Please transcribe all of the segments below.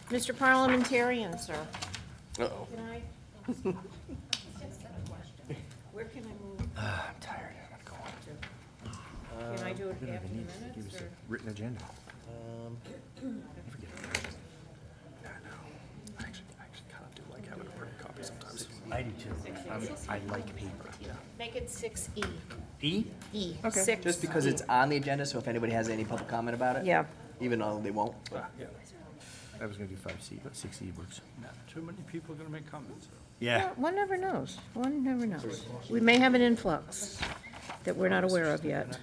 Mr. Parliamentarian, sir. Uh-oh. Can I? Where can I move? I'm tired. I'm going. Can I do it after the minutes, or? Written agenda. Forget it. Yeah, I know. I actually kind of do like having a printed copy sometimes. I do too. I like paper. Make it 6E. E? E. Okay. Six. Just because it's on the agenda, so if anybody has any public comment about it? Yeah. Even though they won't. Yeah. I was gonna do 5C, but 6E works. Not too many people are gonna make comments. Yeah. One never knows. One never knows. We may have an influx that we're not aware of yet.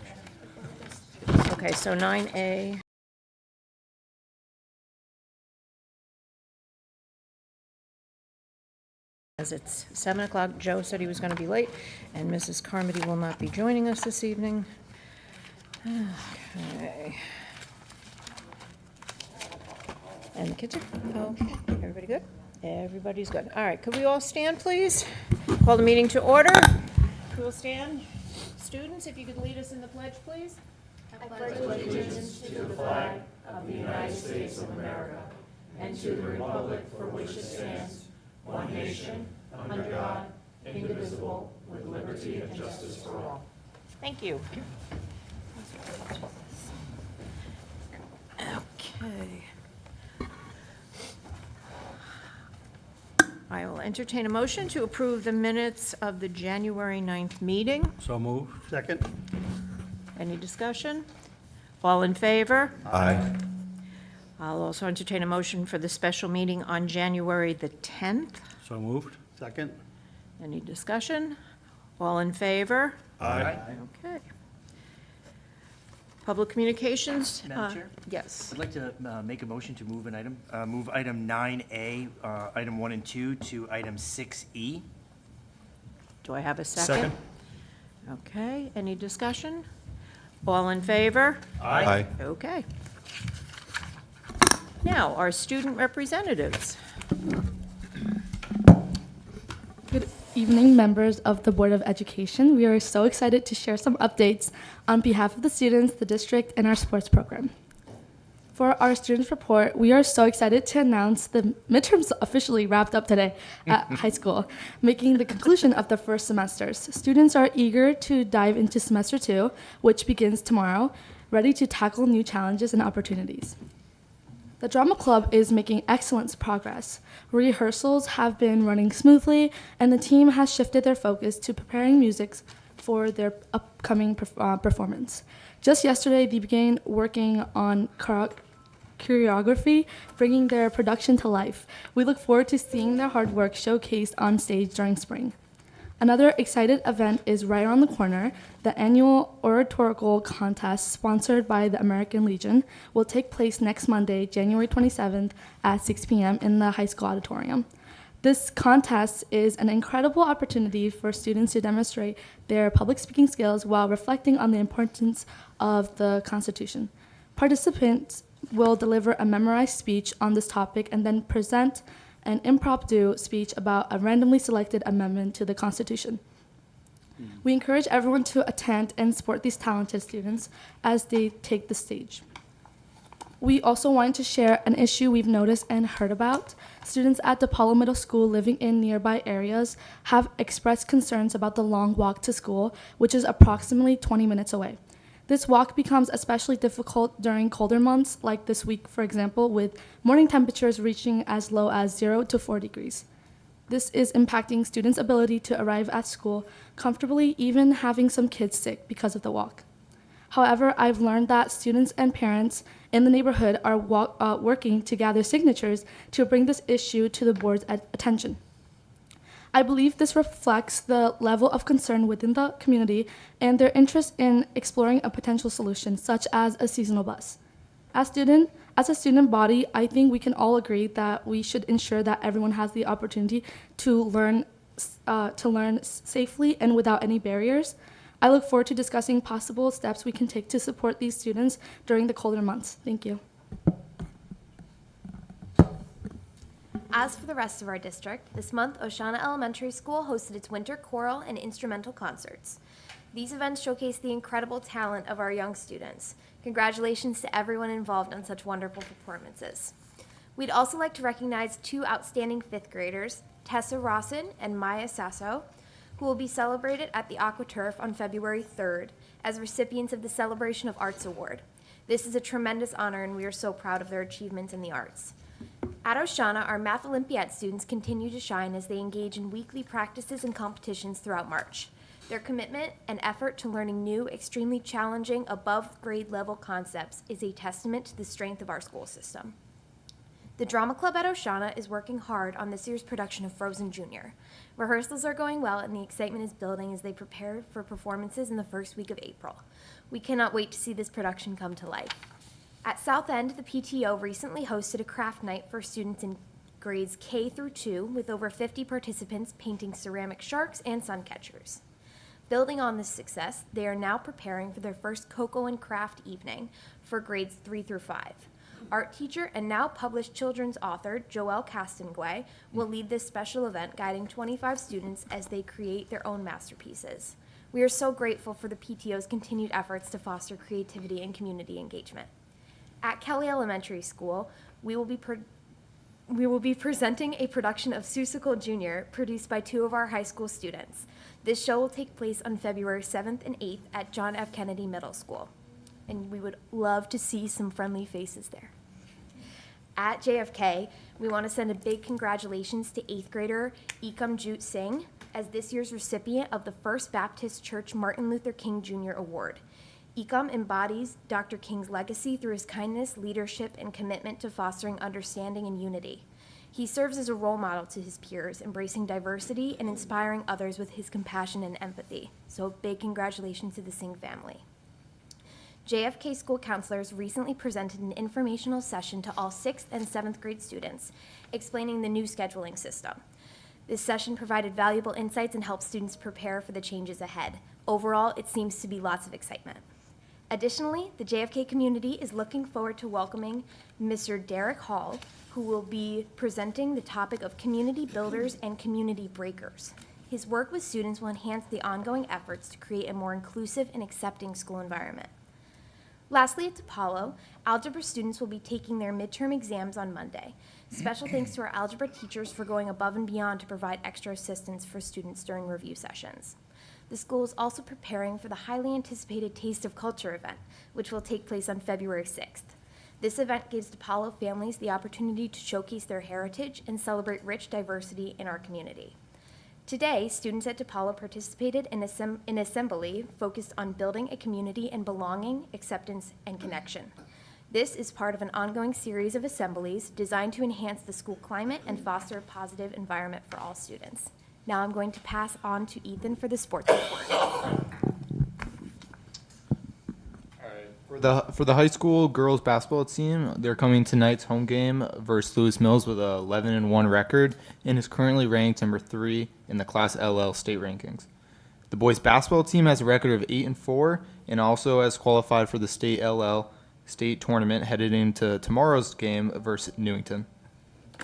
Okay, so 9A. As it's 7 o'clock, Joe said he was going to be late, and Mrs. Carmody will not be joining us this evening. Okay. And the kids are, okay, everybody good? Everybody's good. All right, could we all stand, please? Call the meeting to order. Who will stand? Students, if you could lead us in the pledge, please. Thank you. Okay. I will entertain a motion to approve the minutes of the January 9th meeting. So move. Second? Any discussion? All in favor? Aye. I'll also entertain a motion for the special meeting on January the 10th. So moved. Second? Any discussion? All in favor? Aye. Okay. Public communications? Madam Chair? Yes. I'd like to make a motion to move an item, move item 9A, item 1 and 2, to item 6E. Do I have a second? Okay, any discussion? All in favor? Aye. Okay. Now, our student representatives. Good evening, members of the Board of Education. We are so excited to share some updates on behalf of the students, the district, and our sports program. For our students report, we are so excited to announce the midterms officially wrapped up today at high school, making the conclusion of the first semesters. Students are eager to dive into semester 2, which begins tomorrow, ready to tackle new challenges and opportunities. The drama club is making excellent progress. Rehearsals have been running smoothly, and the team has shifted their focus to preparing music for their upcoming performance. Just yesterday, they began working on choreography, bringing their production to life. We look forward to seeing their hard work showcased on stage during spring. Another excited event is right around the corner. The annual oratorical contest, sponsored by the American Legion, will take place next Monday, January 27th at 6 p.m. in the high school auditorium. This contest is an incredible opportunity for students to demonstrate their public speaking skills while reflecting on the importance of the Constitution. Participants will deliver a memorized speech on this topic and then present an impromptu speech about a randomly selected amendment to the Constitution. We encourage everyone to attend and support these talented students as they take the stage. We also wanted to share an issue we've noticed and heard about. Students at DePaulo Middle School living in nearby areas have expressed concerns about the long walk to school, which is approximately 20 minutes away. This walk becomes especially difficult during colder months, like this week, for example, with morning temperatures reaching as low as 0 to 4 degrees. This is impacting students' ability to arrive at school comfortably, even having some kids sick because of the walk. However, I've learned that students and parents in the neighborhood are working to gather signatures to bring this issue to the board's attention. I believe this reflects the level of concern within the community and their interest in exploring a potential solution, such as a seasonal bus. As a student body, I think we can all agree that we should ensure that everyone has the opportunity to learn safely and without any barriers. I look forward to discussing possible steps we can take to support these students during the colder months. Thank you. As for the rest of our district, this month, Oshana Elementary School hosted its winter choral and instrumental concerts. These events showcase the incredible talent of our young students. Congratulations to everyone involved on such wonderful performances. We'd also like to recognize 2 outstanding 5th graders, Tessa Rawson and Maya Sasso, who will be celebrated at the AquaTurf on February 3rd as recipients of the Celebration of Arts Award. This is a tremendous honor, and we are so proud of their achievements in the arts. At Oshana, our Math Olympiad students continue to shine as they engage in weekly practices and competitions throughout March. Their commitment and effort to learning new, extremely challenging, above-grade level concepts is a testament to the strength of our school system. The Drama Club at Oshana is working hard on this year's production of Frozen Junior. Rehearsals are going well, and the excitement is building as they prepare for performances in the first week of April. We cannot wait to see this production come to life. At South End, the PTO recently hosted a craft night for students in grades K through 2 with over 50 participants painting ceramic sharks and sun catchers. Building on this success, they are now preparing for their first Cocoa and Craft evening for grades 3 through 5. Art teacher and now published children's author Joelle Castanguay will lead this special event, guiding 25 students as they create their own masterpieces. We are so grateful for the PTO's continued efforts to foster creativity and community engagement. At Kelly Elementary School, we will be presenting a production of Seussical Jr. produced by 2 of our high school students. This show will take place on February 7th and 8th at John F. Kennedy Middle School, and we would love to see some friendly faces there. At JFK, we want to send a big congratulations to 8th grader Ekam Jut Singh as this year's recipient of the First Baptist Church Martin Luther King Jr. Award. Ekam embodies Dr. King's legacy through his kindness, leadership, and commitment to fostering understanding and unity. He serves as a role model to his peers, embracing diversity and inspiring others with his compassion and empathy. So big congratulations to the Singh family. JFK school counselors recently presented an informational session to all 6th and 7th grade students, explaining the new scheduling system. This session provided valuable insights and helped students prepare for the changes ahead. Overall, it seems to be lots of excitement. Additionally, the JFK community is looking forward to welcoming Mr. Derek Hall, who will be presenting the topic of community builders and community breakers. His work with students will enhance the ongoing efforts to create a more inclusive and accepting school environment. Lastly, at DePaulo, algebra students will be taking their midterm exams on Monday. Special thanks to our algebra teachers for going above and beyond to provide extra assistance for students during review sessions. The school is also preparing for the highly anticipated Taste of Culture event, which will take place on February 6th. This event gives DePaulo families the opportunity to showcase their heritage and celebrate rich diversity in our community. Today, students at DePaulo participated in an assembly focused on building a community and belonging, acceptance, and connection. This is part of an ongoing series of assemblies designed to enhance the school climate and foster a positive environment for all students. Now I'm going to pass on to Ethan for the sports report. For the high school girls basketball team, they're coming tonight's home game versus Lewis Mills with a 11-1 record and is currently ranked number 3 in the Class LL state rankings. The boys basketball team has a record of 8-4 and also has qualified for the state LL state tournament headed into tomorrow's game versus Newington.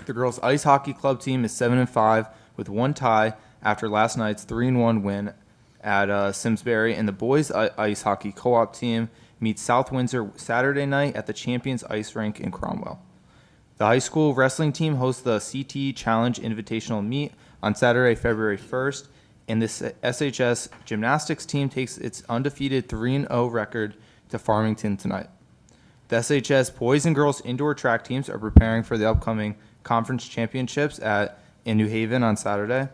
The girls ice hockey club team is 7-5 with 1 tie after last night's 3-1 win at Simsbury, and the boys ice hockey co-op team meets South Windsor Saturday night at the Champions Ice Rink in Cromwell. The high school wrestling team hosts the CTE Challenge Invitational Meet on Saturday, February 1st, and this SHS gymnastics team takes its undefeated 3-0 record to Farmington tonight. The SHS boys and girls indoor track teams are preparing for the upcoming conference championships in New Haven on Saturday.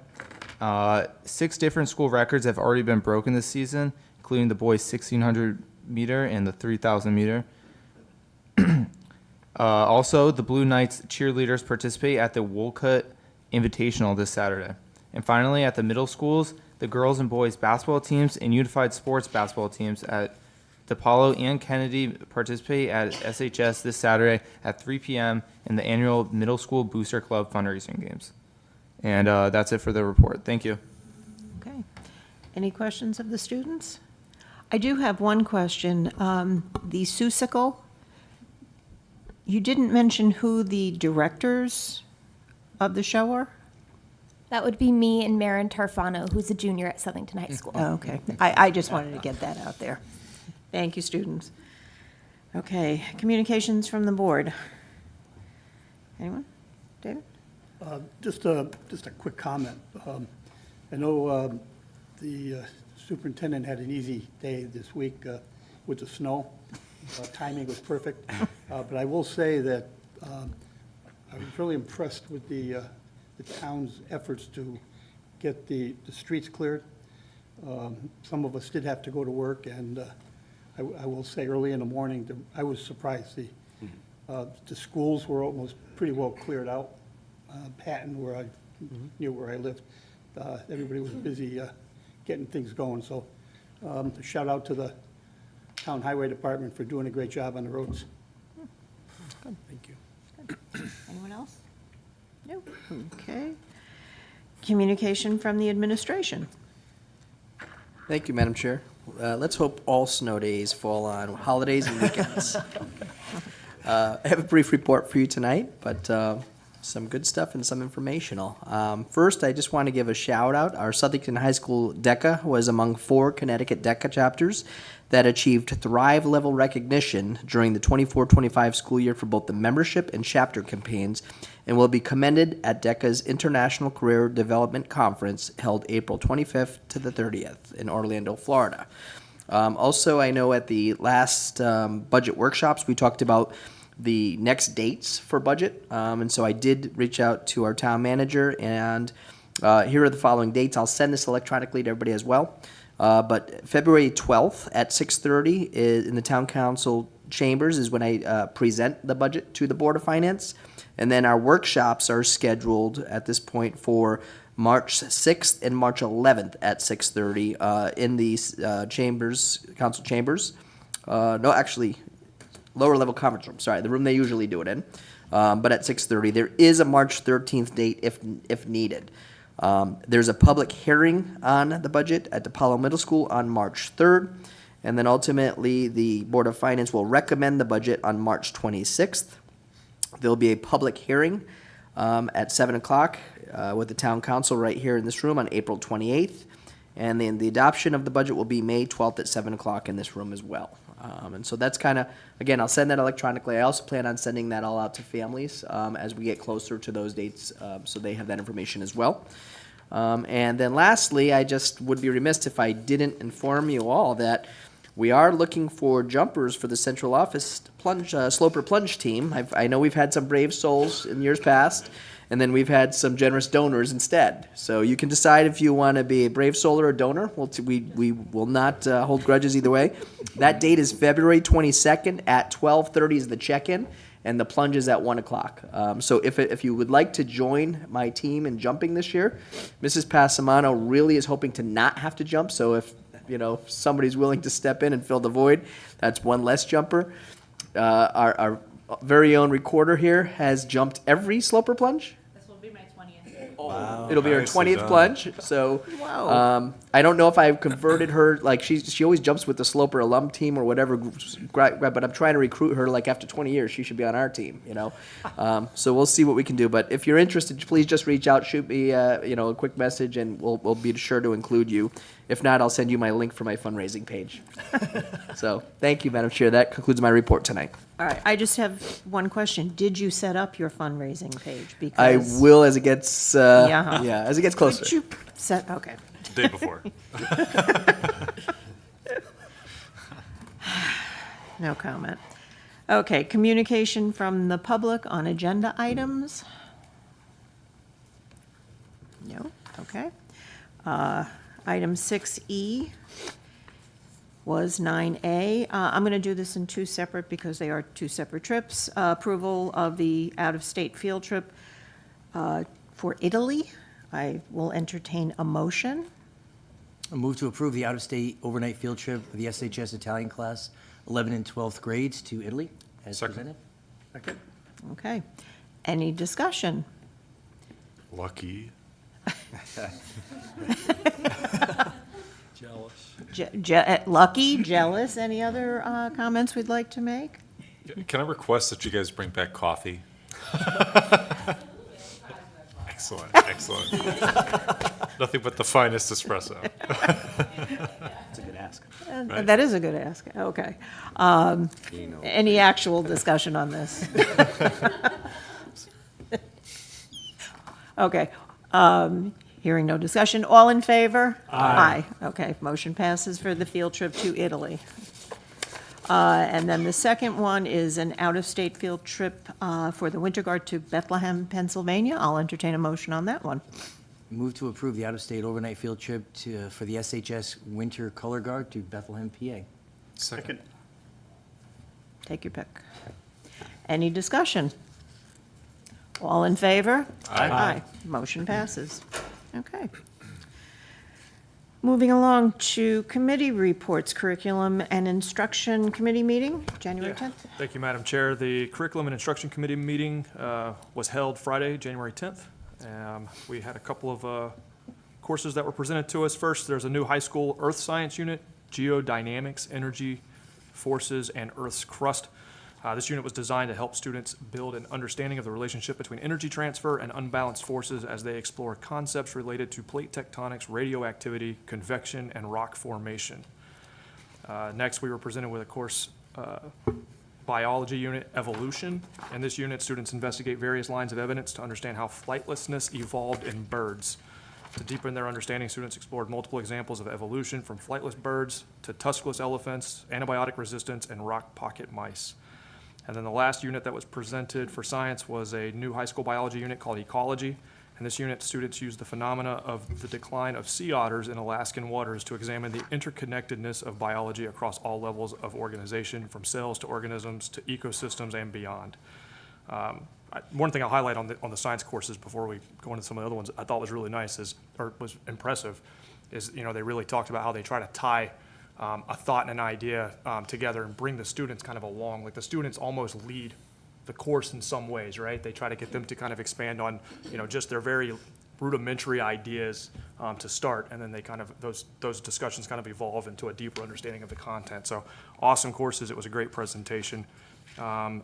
6 different school records have already been broken this season, including the boys 1,600 meter and the 3,000 meter. Also, the Blue Knights cheerleaders participate at the Wolcott Invitational this Saturday. And finally, at the middle schools, the girls and boys basketball teams and unified sports basketball teams at DePaulo and Kennedy participate at SHS this Saturday at 3 p.m. in the annual Middle School Booster Club fundraising games. And that's it for the report. Thank you. Okay. Any questions of the students? I do have one question. The Seussical, you didn't mention who the directors of the show are? That would be me and Marin Tarfano, who's a junior at Southington High School. Oh, okay. I just wanted to get that out there. Thank you, students. Okay, communications from the board. Anyone? David? Just a quick comment. I know the superintendent had an easy day this week with the snow. Timing was perfect. But I will say that I was really impressed with the town's efforts to get the streets cleared. Some of us did have to go to work, and I will say early in the morning, I was surprised. The schools were almost pretty well cleared out. Patton, where I knew where I lived, everybody was busy getting things going. So a shout out to the town highway department for doing a great job on the roads. Thank you. Anyone else? No. Okay. Communication from the administration. Thank you, Madam Chair. Let's hope all snow days fall on holidays and weekends. I have a brief report for you tonight, but some good stuff and some informational. First, I just want to give a shout out. Our Southington High School DECA was among 4 Connecticut DECA chapters that achieved Thrive level recognition during the 24-25 school year for both the membership and chapter campaigns, and will be commended at DECA's International Career Development Conference held April 25th to the 30th in Orlando, Florida. Also, I know at the last budget workshops, we talked about the next dates for budget, and so I did reach out to our town manager, and here are the following dates. I'll send this electronically to everybody as well. But February 12th at 6:30 in the town council chambers is when I present the budget to the Board of Finance. And then our workshops are scheduled at this point for March 6th and March 11th at 6:30 in these chambers, council chambers. No, actually, lower level conference room, sorry, the room they usually do it in. But at 6:30. There is a March 13th date if needed. There's a public hearing on the budget at DePaulo Middle School on March 3rd. And then ultimately, the Board of Finance will recommend the budget on March 26th. There'll be a public hearing at 7 o'clock with the town council right here in this room on April 28th. And then the adoption of the budget will be May 12th at 7 o'clock in this room as well. And so that's kind of, again, I'll send that electronically. I also plan on sending that all out to families as we get closer to those dates, so they have that information as well. And then lastly, I just would be remiss if I didn't inform you all that we are looking for jumpers for the central office plunge, sloper plunge team. I know we've had some brave souls in years past, and then we've had some generous donors instead. So you can decide if you want to be a brave soul or a donor. We will not hold grudges either way. That date is February 22nd at 12:30 is the check-in, and the plunge is at 1 o'clock. So if you would like to join my team in jumping this year, Mrs. Passamano really is hoping to not have to jump. So if somebody's willing to step in and fill the void, that's one less jumper. Our very own recorder here has jumped every sloper plunge. This will be my 20th. Wow. It'll be her Nicely 20th done. plunge. So Wow. I don't know if I've converted her. Like she always jumps with the sloper alum team or whatever. But I'm trying to recruit her. Like after 20 years, she should be on our team. So we'll see what we can do. But if you're interested, please just reach out, shoot me a quick message, and we'll be sure to include you. If not, I'll send you my link for my fundraising page. So thank you, Madam Chair. That concludes my report tonight. All right, I just have one question. Did you set up your fundraising page? I Because will as it gets Yeah. as it gets closer. Did you set, okay. The day before. No comment. Okay, communication from the public on agenda items? No, okay. Item 6E was 9A. I'm going to do this in two separate because they are two separate trips. Approval of the out-of-state field trip for Italy. I will entertain a motion. A move to approve the out-of-state overnight field trip for the SHS Italian class, 11th and 12th grades to Italy, as Second. presented. Second? Okay. Any discussion? Lucky. Jealous. Lucky, jealous, any other comments we'd like to make? Can I request that you guys bring back coffee? I Excellent, excellent. Nothing but the finest espresso. It's a good ask. Right. That is a good ask, okay. Any actual discussion on this? Okay, hearing no discussion, all in favor? Aye. Okay, motion passes for the field trip to Italy. And then the second one is an out-of-state field trip for the Winter Guard to Bethlehem, Pennsylvania. I'll entertain a motion on that one. Move to approve the out-of-state overnight field trip for the SHS Winter Color Guard to Bethlehem, PA. Second. Take your pick. Any discussion? All in favor? Aye. Motion passes. Okay. Moving along to committee reports, Curriculum and Instruction Committee meeting, January 10th. Thank you, Madam Chair. The Curriculum and Instruction Committee meeting was held Friday, January 10th. We had a couple of courses that were presented to us. First, there's a new high school earth science unit, Geodynamics, Energy, Forces, and Earth's Crust. This unit was designed to help students build an understanding of the relationship between energy transfer and unbalanced forces as they explore concepts related to plate tectonics, radioactivity, convection, and rock formation. Next, we were presented with a course, biology unit, Evolution. In this unit, students investigate various lines of evidence to understand how flightlessness evolved in birds. To deepen their understanding, students explored multiple examples of evolution from flightless birds to tuskless elephants, antibiotic resistance, and rock pocket mice. And then the last unit that was presented for science was a new high school biology unit called Ecology. In this unit, students used the phenomena of the decline of sea otters in Alaskan waters to examine the interconnectedness of biology across all levels of organization, from cells to organisms to ecosystems and beyond. One thing I'll highlight on the science courses before we go into some of the other ones I thought was really nice was impressive, is, you know, they really talked about how they try to tie a thought and an idea together and bring the students kind of along. Like, the students almost lead the course in some ways, right? They try to get them to kind of expand on, you know, just their very rudimentary ideas to start, and then they kind of, those discussions kind of evolve into a deeper understanding of the content. So awesome courses. It was a great presentation.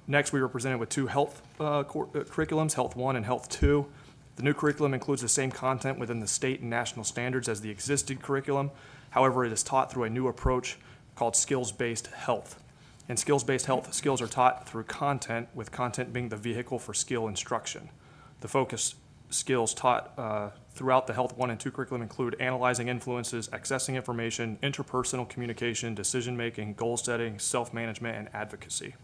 Next, we were presented with two health curriculums, Health 1 and Health 2. The new curriculum includes the same content within the state and national standards as the existing curriculum. However, it is taught through a new approach called skills-based health. In skills-based health, skills are taught through content, with content being the vehicle for skill instruction. The focus skills taught throughout the Health 1 and 2 curriculum include analyzing influences, accessing information, interpersonal communication, decision-making, goal setting, self-management, and advocacy.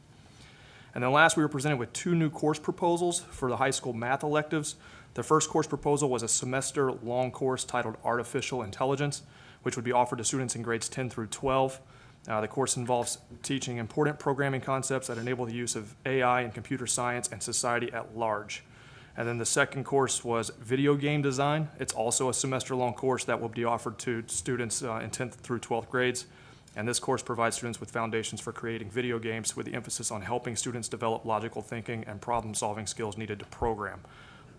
And then last, we were presented with two new course proposals for the high school math electives. The first course proposal was a semester-long course titled Artificial Intelligence, which would be offered to students in grades 10 through 12. The course involves teaching important programming concepts that enable the use of AI in computer science and society at large. And then the second course was video game design. It's also a semester-long course that will be offered to students in 10th through 12th grades. And this course provides students with foundations for creating video games, with the emphasis on helping students develop logical thinking and problem-solving skills needed to program.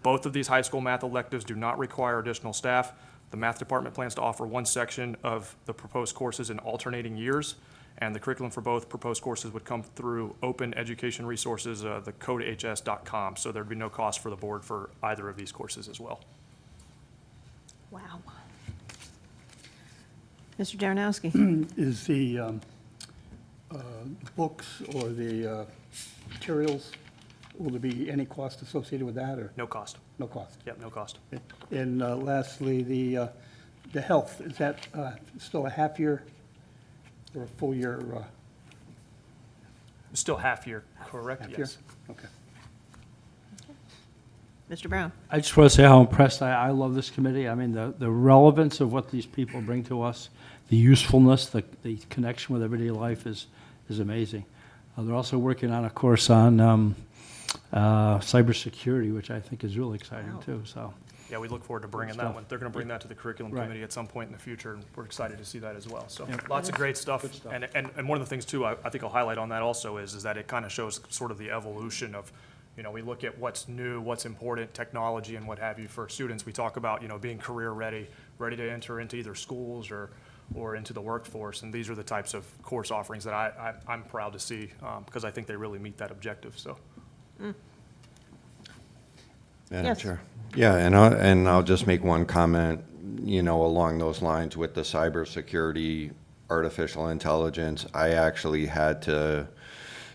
Both of these high school math electives do not require additional staff. The math department plans to offer one section of the proposed courses in alternating years, and the curriculum for both proposed courses would come through open education resources, the codehs.com, so there'd be no cost for the board for either of these courses as well. Wow. Mr. Jaranowski. Is the books or the materials, will there be any cost associated with that, or No cost. no cost? Yep, no cost. And lastly, the health, is that still a half year or a full year? Still half year, correct? Half year? Yes. Okay. Mr. Brown. I just want to say how impressed I love this committee. I mean, the relevance of what these people bring to us, the usefulness, the connection with everyday life is amazing. They're also working on a course on cybersecurity, which I think is really exciting too. So, Yeah, we look forward to bringing that one. They're going to bring that to the curriculum Right. committee at some point in the future, and we're excited to see that as well. So Yep. lots of great stuff. Good stuff. And one of the things too, I think I'll highlight on that also is that it kind of shows sort of the evolution of, you know, we look at what's new, what's important, technology and what have you for students. We talk about, you know, being career ready to enter into either schools or into the workforce. And these are the types of course offerings that I'm proud to see because I think they really meet that objective. So. Yes. Madam Chair, Yeah, and I'll just make one comment, along those lines with the cybersecurity, artificial intelligence. I actually had to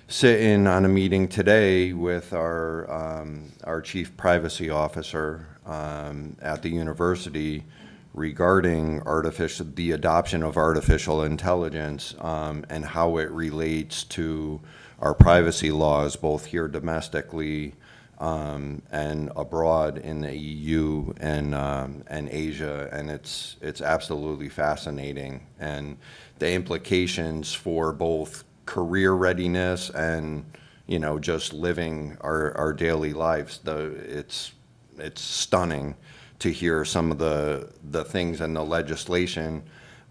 sit in on a meeting today with our chief privacy officer at the university regarding the adoption of artificial intelligence and how it relates to our privacy laws, both here domestically and abroad in the EU and Asia, and it's absolutely fascinating, and the implications for both career readiness and just living our daily lives. It's stunning to hear some of the things in the legislation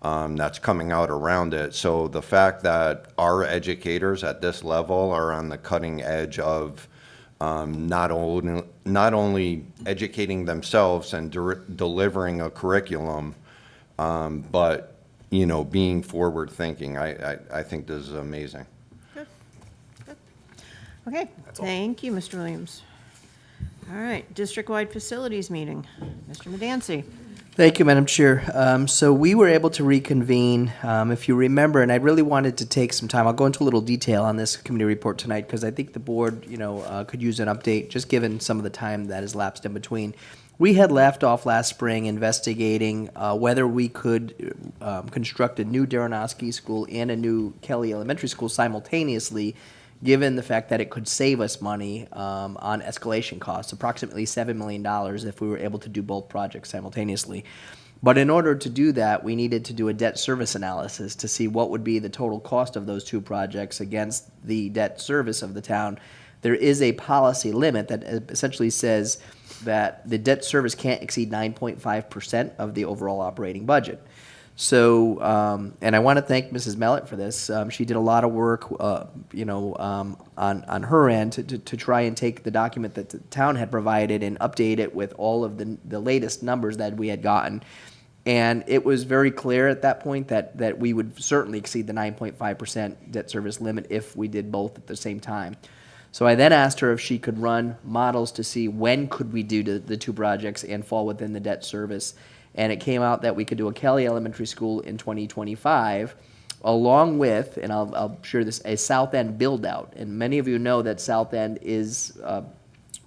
that's coming out around it. So the fact that our educators at this level are on the cutting edge of not only educating themselves and delivering a curriculum, but being forward thinking, I think this is amazing. Okay, thank you, Mr. Williams. All right, district-wide facilities meeting. Mr. Medancy. Thank you, Madam Chair. So we were able to reconvene, if you remember, and I really wanted to take some time. I'll go into a little detail on this committee report tonight because I think the board, could use an update, just given some of the time that has lapsed in between. We had left off last spring investigating whether we could construct a new Daranoski School and a new Kelly Elementary School simultaneously, given the fact that it could save us money on escalation costs, approximately $7 million if we were able to do both projects simultaneously. But in order to do that, we needed to do a debt service analysis to see what would be the total cost of those two projects against the debt service of the town. There is a policy limit that essentially says that the debt service can't exceed 9.5% of the overall operating budget. So, and I want to thank Mrs. Mellett for this. She did a lot of work, on her end to try and take the document that the town had provided and update it with all of the latest numbers that we had gotten. And it was very clear at that point that we would certainly exceed the 9.5% debt service limit if we did both at the same time. So I then asked her if she could run models to see when could we do the two projects and fall within the debt service. And it came out that we could do a Kelly Elementary School in 2025, along with, and I'll share this, a South End build-out. And many of you know that South End is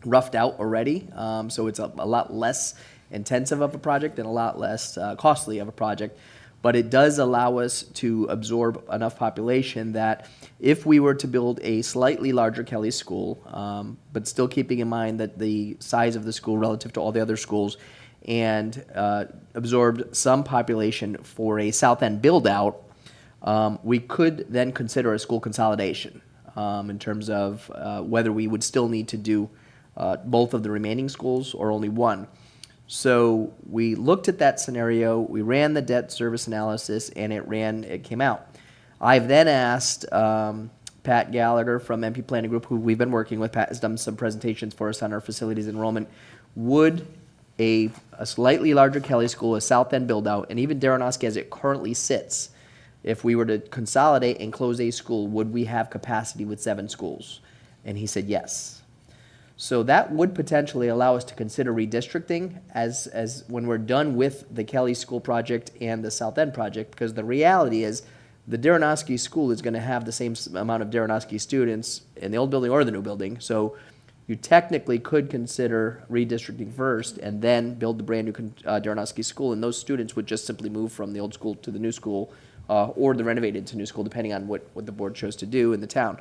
roughed out already, so it's a lot less intensive of a project and a lot less costly of a project. But it does allow us to absorb enough population that if we were to build a slightly larger Kelly school, but still keeping in mind that the size of the school relative to all the other schools, and absorbed some population for a South End build-out, we could then consider a school consolidation in terms of whether we would still need to do both of the remaining schools or only one. So we looked at that scenario, we ran the debt service analysis, and it came out. I've then asked Pat Gallagher from MP Planning Group, who we've been working with. Pat has done some presentations for us on our facilities enrollment. Would a slightly larger Kelly School, a South End build-out, and even Daranoski as it currently sits, if we were to consolidate and close a school, would we have capacity with 7 schools? And he said yes. So that would potentially allow us to consider redistricting as when we're done with the Kelly School project and the South End project, because the reality is the Daranoski School is going to have the same amount of Daranoski students in the old building or the new building. So you technically could consider redistricting first and then build the brand new Daranoski School, and those students would just simply move from the old school to the new school or the renovated to new school, depending on what the board chose to do in the town.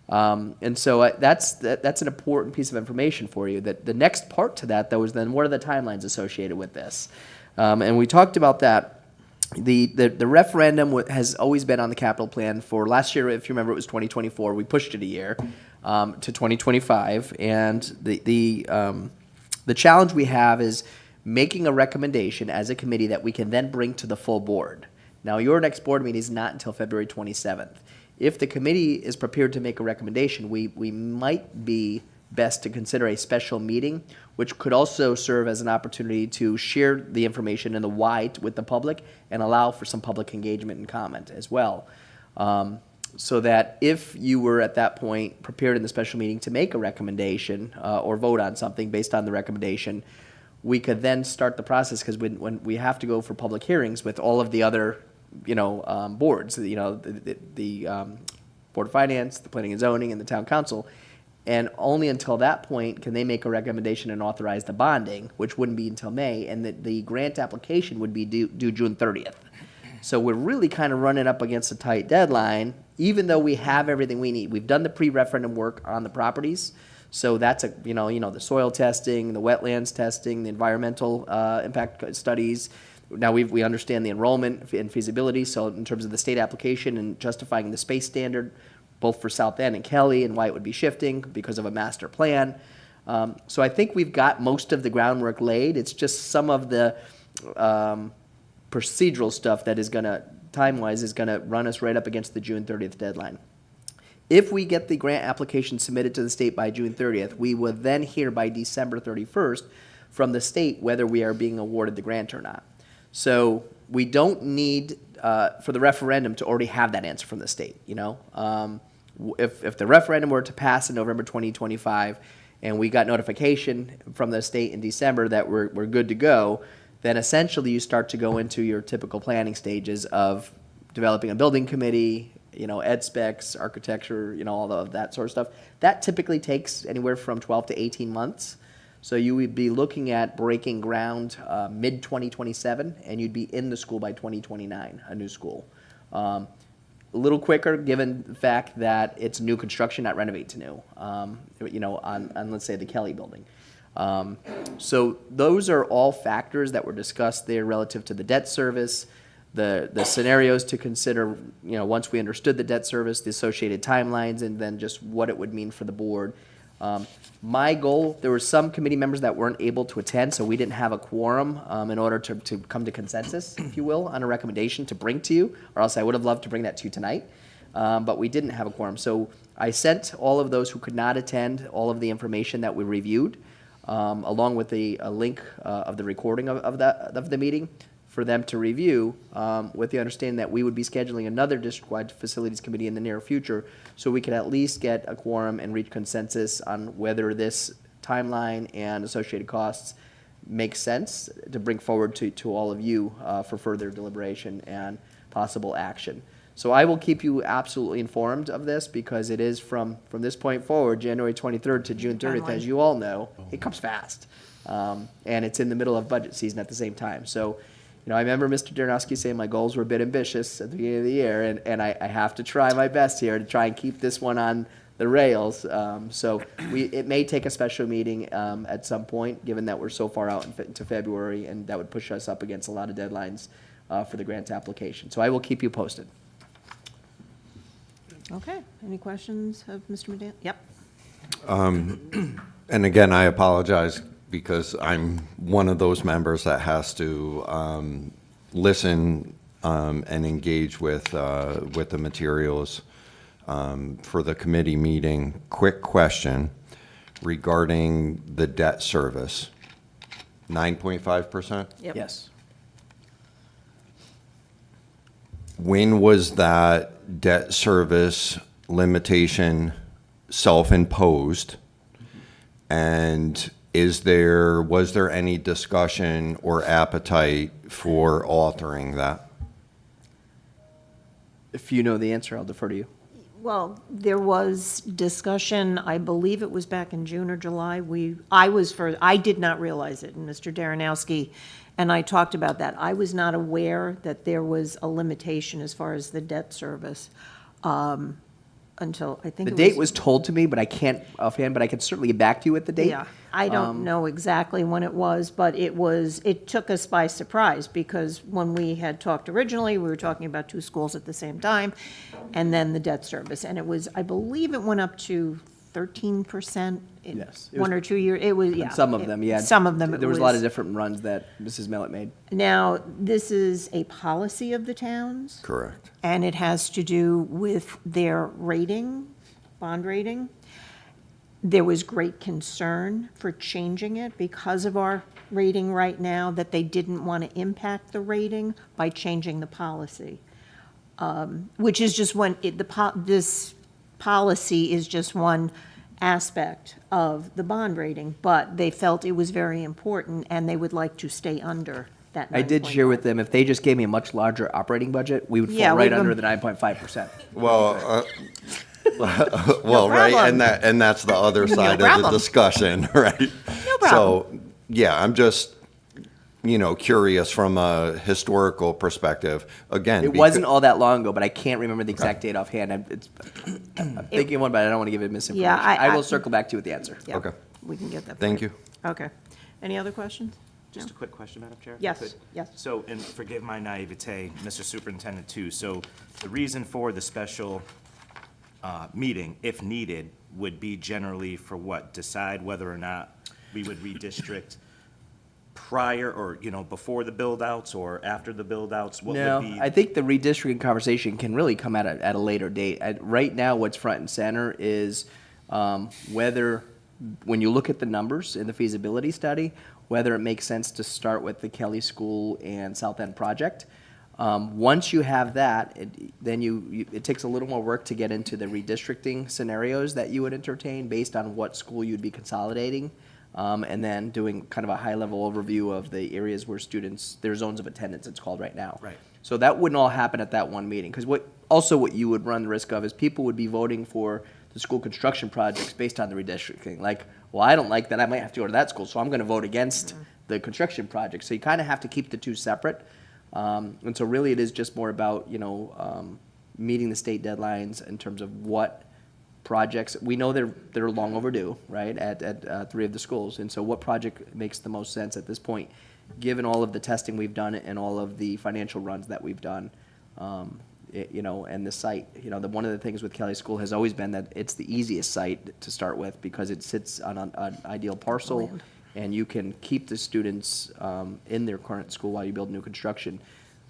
And so that's an important piece of information for you. That the next part to that, though, is then what are the timelines associated with this? And we talked about that. The referendum has always been on the capital plan for last year. If you remember, it was 2024. We pushed it a year to 2025. And the challenge we have is making a recommendation as a committee that we can then bring to the full board. Now, your next board meeting is not until February 27th. If the committee is prepared to make a recommendation, we might be best to consider a special meeting, which could also serve as an opportunity to share the information and the why with the public and allow for some public engagement and comment as well. So that if you were at that point prepared in the special meeting to make a recommendation or vote on something based on the recommendation, we could then start the process, because when we have to go for public hearings with all of the other, boards, the Board of Finance, the Planning and Zoning, and the Town Council, and only until that point can they make a recommendation and authorize the bonding, which wouldn't be until May, and the grant application would be due June 30th. So we're really kind of running up against a tight deadline, even though we have everything we need. We've done the pre-referendum work on the properties, so that's the soil testing, the wetlands testing, the environmental impact studies. Now we understand the enrollment and feasibility, so in terms of the state application and justifying the space standard, both for South End and Kelly, and why it would be shifting because of a master plan. So I think we've got most of the groundwork laid. It's just some of the procedural stuff that is gonna, time-wise, is gonna run us right up against the June 30th deadline. If we get the grant application submitted to the state by June 30th, we will then hear by December 31st from the state whether we are being awarded the grant or not. So we don't need, for the referendum to already have that answer from the state, If the referendum were to pass in November 2025, and we got notification from the state in December that we're good to go, then essentially you start to go into your typical planning stages of developing a building committee, ed specs, architecture, all of that sort of stuff. That typically takes anywhere from 12 to 18 months. So you would be looking at breaking ground mid-2027, and you'd be in the school by 2029, a new school. A little quicker, given the fact that it's new construction, not renovate to new, on let's say, the Kelly building. So those are all factors that were discussed there relative to the debt service, the scenarios to consider, once we understood the debt service, the associated timelines, and then just what it would mean for the board. My goal, there were some committee members that weren't able to attend, so we didn't have a quorum in order to come to consensus, if you will, on a recommendation to bring to you, or else I would have loved to bring that to you tonight. But we didn't have a quorum. So I sent all of those who could not attend all of the information that we reviewed, along with a link of the recording of the meeting for them to review, with the understanding that we would be scheduling another district-wide facilities committee in the near future, so we could at least get a quorum and reach consensus on whether this timeline and associated costs make sense to bring forward to all of you for further deliberation and possible action. So I will keep you absolutely informed of this, because it is from this point forward, January 23rd to June 30th, as you all know, it comes fast. And it's in the middle of budget season at the same time. So, I remember Mr. Darnowski saying my goals were a bit ambitious at the beginning of the year, and I have to try my best here to try and keep this one on the rails. So it may take a special meeting at some point, given that we're so far out into February, and that would push us up against a lot of deadlines for the grant application. So I will keep you posted. Okay, any questions of Mr. Medina? Yep. And again, I apologize, because I'm one of those members that has to listen and engage with the materials for the committee meeting. Quick question regarding the debt service. 9.5%? Yep. Yes. When was that debt service limitation self-imposed? And was there any discussion or appetite for altering that? If you know the answer, I'll defer to you. Well, there was discussion, I believe it was back in June or July. I did not realize it, and Mr. Darrenowski and I talked about that. I was not aware that there was a limitation as far as the debt service until, I think The it date was told to me, but I can't offhand, but I can certainly get back to you with the date. Yeah, I don't know exactly when it was, but it took us by surprise, because when we had talked originally, we were talking about two schools at the same time, and then the debt service, and it was, I believe it went up to 13%. in Yes, it 1 was- or 2 years, it was, yeah. Some of them, yeah. Some of them, it There was a lot of different runs that Mrs. Millett made. Now, this is a policy of the towns, Correct. and it has to do with their rating, bond rating. There was great concern for changing it because of our rating right now, that they didn't want to impact the rating by changing the policy, which is just this policy is just one aspect of the bond rating, but they felt it was very important, and they would like to stay under that I did share 9.5. with them, if they just gave me a much larger operating budget, we would Yeah, fall right we've under been- the 9.5%. Well, well, right, problem. and that's the other side of the problem. discussion, right? No problem. So, yeah, I'm just, curious from a historical perspective, again. It wasn't all that long ago, but I can't remember the exact date offhand. I'm thinking of one, but I don't want to give it misinformation. Yeah, I- I will circle back to you with the answer. Yeah, Okay. we can get that. for Thank you. Okay. Any other questions? Just No? a quick question, Madam Chair? if I Yes, could. yes. So, and forgive my naivete, Mr. Superintendent, too. So the reason for the special meeting, if needed, would be generally for what? Decide whether or not we would redistrict prior or, before the build-outs or after the build-outs? What No, would be? I think the redistricting conversation can really come at a later date. Right now, what's front and center is whether, when you look at the numbers in the feasibility study, whether it makes sense to start with the Kelly School and South End project. Once you have that, then it takes a little more work to get into the redistricting scenarios that you would entertain based on what school you'd be consolidating. And then doing kind of a high-level overview of the areas where students, their zones of attendance, it's called right now. Right. So that wouldn't all happen at that one meeting, because what you would run the risk of is people would be voting for the school construction projects based on the redistricting. Like, well, I don't like that, I might have to go to that school, so I'm gonna vote against the construction project. So you kind of have to keep the two separate. And so really it is just more about, meeting the state deadlines in terms of what projects, we know they're long overdue, right, at 3 of the schools. And so what project makes the most sense at this point, given all of the testing we've done and all of the financial runs that we've done, and the site. One of the things with Kelly School has always been that it's the easiest site to start with because it sits on an ideal parcel, Land. and you can keep the students in their current school while you build new construction.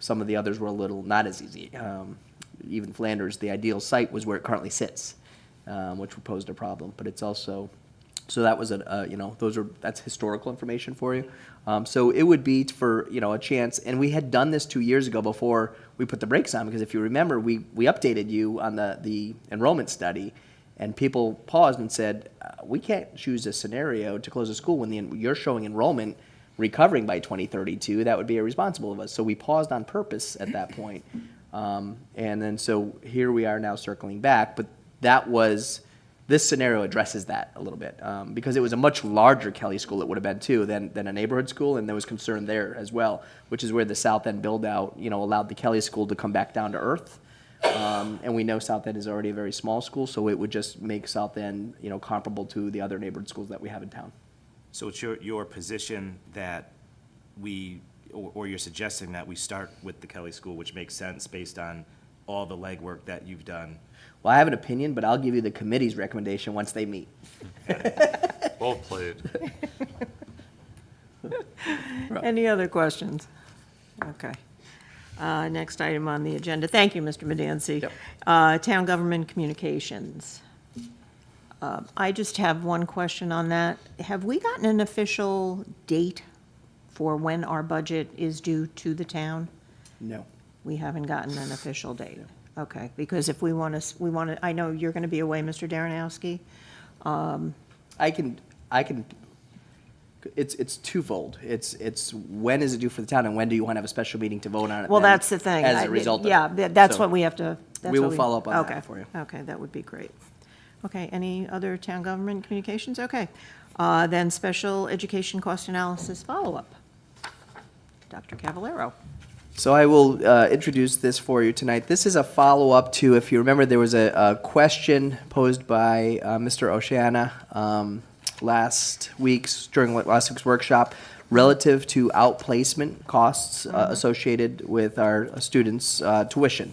Some of the others were a little not as easy. Even Flanders, the ideal site was where it currently sits, which posed a problem. But it's also, so that was that's historical information for you. So it would be for, a chance, and we had done this 2 years ago before we put the brakes on, because if you remember, we updated you on the enrollment study, and people paused and said, we can't choose a scenario to close a school when you're showing enrollment recovering by 2032. That would be irresponsible of us. So we paused on purpose at that point. And then so here we are now circling back, but this scenario addresses that a little bit, because it was a much larger Kelly School, it would have been too, than a neighborhood school, and there was concern there as well, which is where the South End build-out, allowed the Kelly School to come back down to earth. And we know South End is already a very small school, so it would just make South End, comparable to the other neighborhood schools that we have in town. So it's your position that or you're suggesting that we start with the Kelly School, which makes sense based on all the legwork that you've done? Well, I have an opinion, but I'll give you the committee's recommendation once they meet. Well played. Any other questions? Okay. Next item on the agenda. Thank you, Mr. Medancy. Town government communications. I just have one question on that. Have we gotten an official date for when our budget is due to the town? No. We haven't gotten an official date. Okay, because if we want to, I know you're going to be away, Mr. Darrenowski. I can, it's twofold. It's when is it due for the town, and when do you want to have a special meeting to vote on it? Well, then that's the thing. As a result of it. Yeah, that's So what we have to. that's we what will follow up on that okay, for you. Okay, that would be great. Okay, any other town government communications? Okay. Then special education cost analysis follow-up. Dr. Cavallaro. So I will introduce this for you tonight. This is a follow-up to, if you remember, there was a question posed by Mr. Oceana during last week's workshop relative to outplacement costs associated with our students' tuition.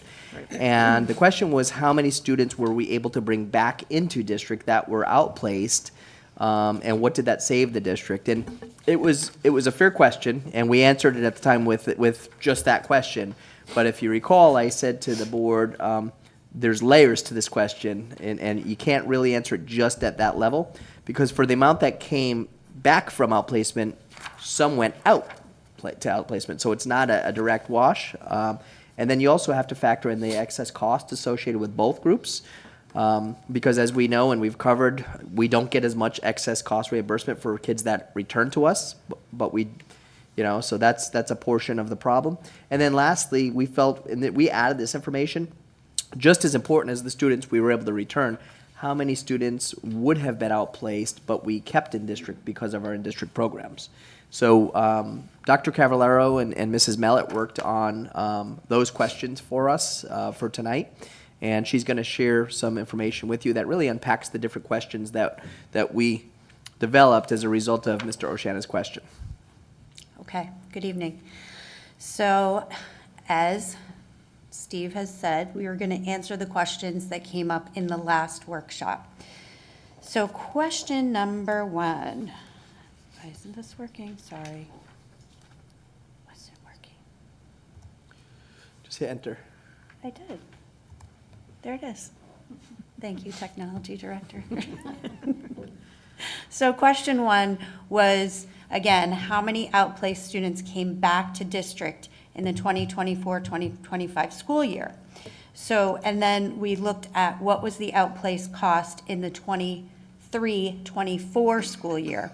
And the question was, how many students were we able to bring back into district that were outplaced, and what did that save the district? And it was a fair question, and we answered it at the time with just that question. But if you recall, I said to the board, there's layers to this question, and you can't really answer it just at that level, because for the amount that came back from outplacement, some went out to outplacement, so it's not a direct wash. And then you also have to factor in the excess cost associated with both groups. Because as we know and we've covered, we don't get as much excess cost reimbursement for kids that return to us, but we, so that's a portion of the problem. And then lastly, we felt, and that we added this information, just as important as the students we were able to return, how many students would have been outplaced, but we kept in district because of our in-district programs. So Dr. Cavallaro and Mrs. Mallet worked on those questions for us for tonight, and she's going to share some information with you that really unpacks the different questions that we developed as a result of Mr. Oshana's question. Okay, good evening. So, as Steve has said, we are going to answer the questions that came up in the last workshop. So question number 1. Why isn't this working? Sorry. Was it working? Just hit enter. I did. There it is. Thank you, Technology Director. So question 1 was, again, how many outplaced students came back to district in the 2024-2025 school year? So, and then we looked at what was the outplaced cost in the 23-24 school year.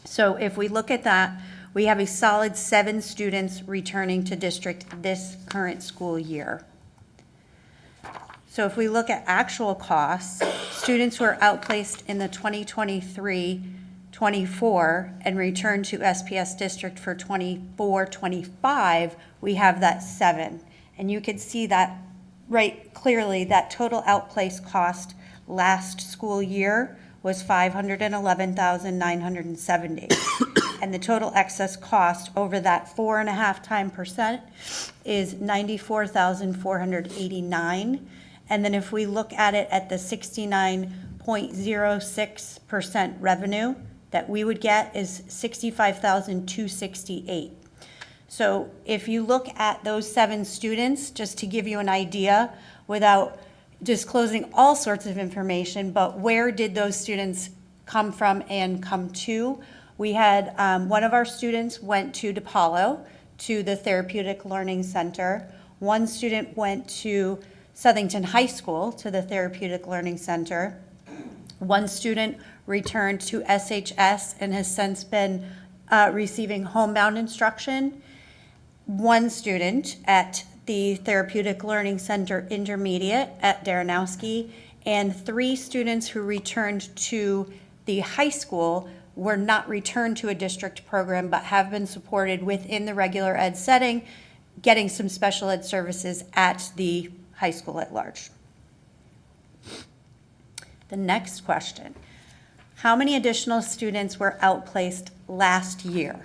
So if we look at that, we have a solid 7 students returning to district this current school year. So if we look at actual costs, students who are outplaced in the 2023-24 and return to SPS district for 24-25, we have that 7. And you can see that right clearly, that total outplaced cost last school year was $511,970. And the total excess cost over that 4.5% is $94,489. And then if we look at it at the 69.06% revenue that we would get is $65,268. So if you look at those 7 students, just to give you an idea, without disclosing all sorts of information, but where did those students come from and come to? We had one of our students went to DePaulo, to the Therapeutic Learning Center. One student went to Southington High School, to the Therapeutic Learning Center. One student returned to SHS and has since been receiving homebound instruction. One student at the Therapeutic Learning Center Intermediate at Daranowski, and 3 students who returned to the high school were not returned to a district program but have been supported within the regular ed setting, getting some special ed services at the high school at large. The next question, how many additional students were outplaced last year?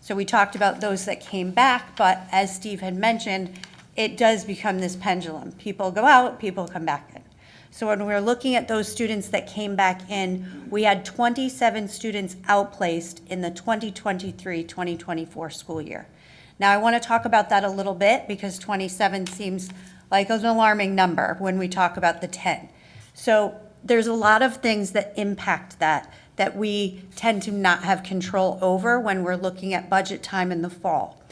So we talked about those that came back, but as Steve had mentioned, it does become this pendulum. People go out, people come back in. So when we're looking at those students that came back in, we had 27 students outplaced in the 2023-2024 school year. Now I want to talk about that a little bit because 27 seems like an alarming number when we talk about the 10. So there's a lot of things that impact that we tend to not have control over when we're looking at budget time in the fall.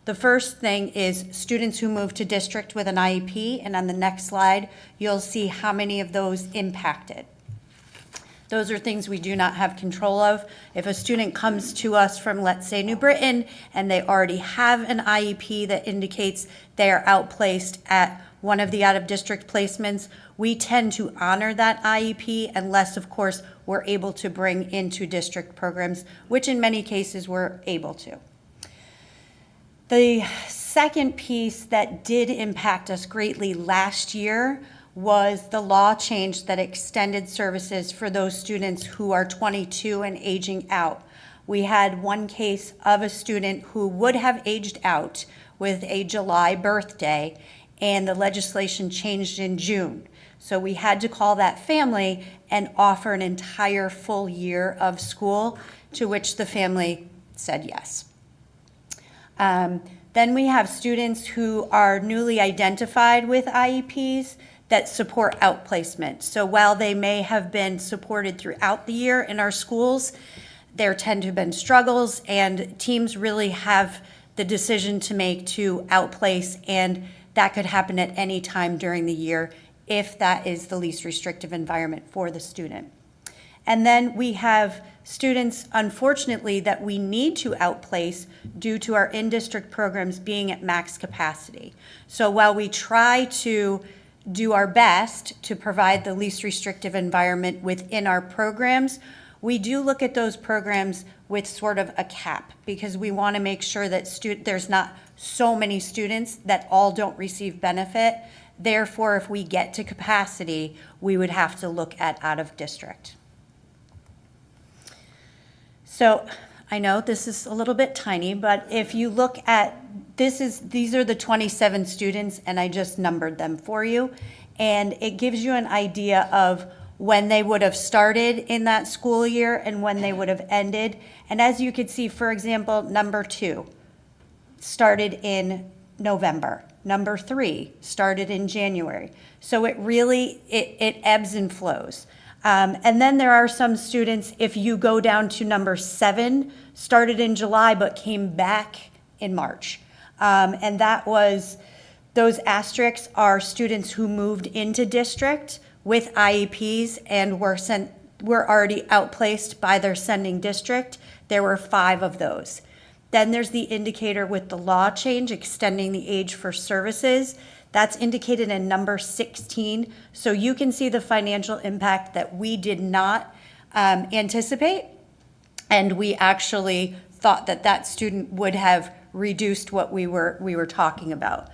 The first thing is students who move to district with an IEP, and on the next slide, you'll see how many of those impacted. Those are things we do not have control of. If a student comes to us from, let's say, New Britain, and they already have an IEP that indicates they are outplaced at one of the out-of-district placements, we tend to honor that IEP unless, of course, we're able to bring into district programs, which in many cases we're able to. The second piece that did impact us greatly last year was the law change that extended services for those students who are 22 and aging out. We had one case of a student who would have aged out with a July birthday, and the legislation changed in June. So we had to call that family and offer an entire full year of school, to which the family said yes. Then we have students who are newly identified with IEPs that support outplacement. So while they may have been supported throughout the year in our schools, there tend to have been struggles, and teams really have the decision to make to outplace, and that could happen at any time during the year if that is the least restrictive environment for the student. And then we have students, unfortunately, that we need to outplace due to our in-district programs being at max capacity. So while we try to do our best to provide the least restrictive environment within our programs, we do look at those programs with sort of a cap, because we want to make sure that there's not so many students that all don't receive benefit. Therefore, if we get to capacity, we would have to look at out-of-district. So I know this is a little bit tiny, but if you look at, these are the 27 students, and I just numbered them for you. And it gives you an idea of when they would have started in that school year and when they would have ended. And as you can see, for example, number 2 started in November. Number 3 started in January. So it really, it ebbs and flows. And then there are some students, if you go down to number 7, started in July but came back in March. And that was, those asterisks are students who moved into district with IEPs and were already outplaced by their sending district. There were 5 of those. Then there's the indicator with the law change, extending the age for services. That's indicated in number 16. So you can see the financial impact that we did not anticipate. And we actually thought that that student would have reduced what we were talking about.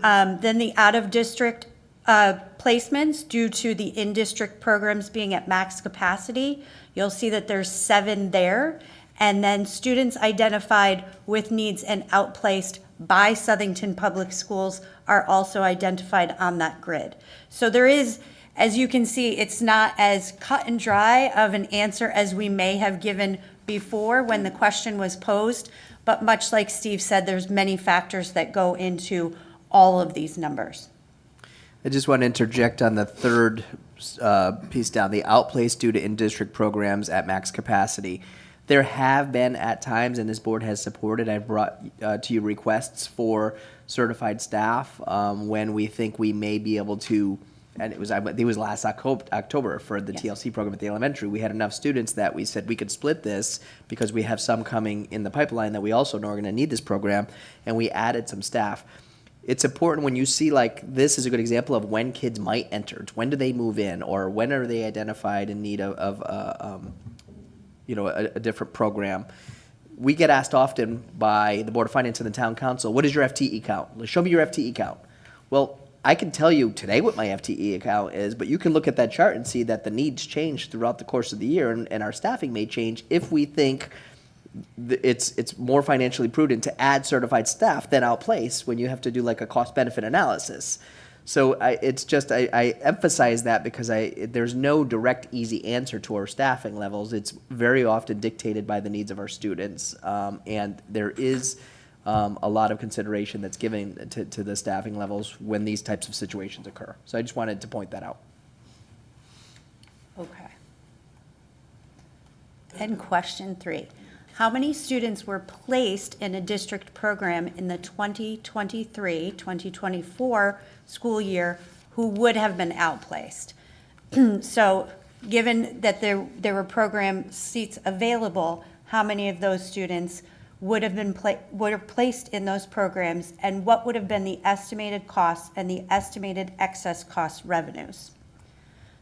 Then the out-of-district placements due to the in-district programs being at max capacity, you'll see that there's 7 there. And then students identified with needs and outplaced by Southington Public Schools are also identified on that grid. So there is, as you can see, it's not as cut and dry of an answer as we may have given before when the question was posed, but much like Steve said, there's many factors that go into all of these numbers. I just want to interject on the third piece down, the outplaced due to in-district programs at max capacity. There have been at times, and this board has supported, I've brought to you requests for certified staff when we think we may be able to, and it was last October for the TLC program at the elementary. We had enough students that we said we could split this because we have some coming in the pipeline that we also know are going to need this program, and we added some staff. It's important when you see, like, this is a good example of when kids might enter. When do they move in, or when are they identified in need of a different program? We get asked often by the Board of Finance and the Town Council, what is your FTE count? Show me your FTE count. Well, I can tell you today what my FTE count is, but you can look at that chart and see that the needs change throughout the course of the year, and our staffing may change if we think it's more financially prudent to add certified staff than outplace when you have to do like a cost-benefit analysis. So I emphasize that because there's no direct, easy answer to our staffing levels. It's very often dictated by the needs of our students, and there is a lot of consideration that's given to the staffing levels when these types of situations occur. So I just wanted to point that out. Okay. And question 3. How many students were placed in a district program in the 2023-2024 school year who would have been outplaced? So given that there were program seats available, how many of those students would have been placed in those programs, and what would have been the estimated costs and the estimated excess cost revenues?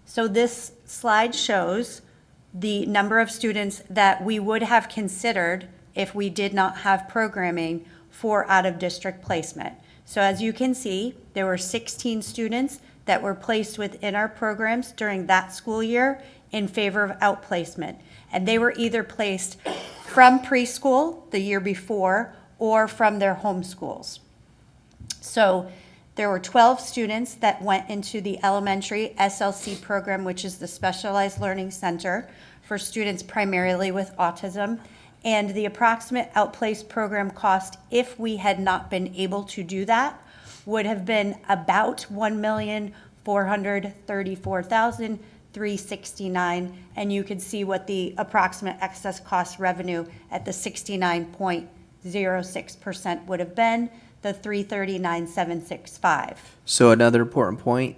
So this slide shows the number of students that we would have considered if we did not have programming for out-of-district placement. So as you can see, there were 16 students that were placed within our programs during that school year in favor of outplacement. And they were either placed from preschool the year before or from their home schools. So there were 12 students that went into the elementary SLC program, which is the Specialized Learning Center for students primarily with autism. And the approximate outplaced program cost, if we had not been able to do that, would have been about $1,434,369. And you could see what the approximate excess cost revenue at the 69.06% would have been, the $339,765. So another important point,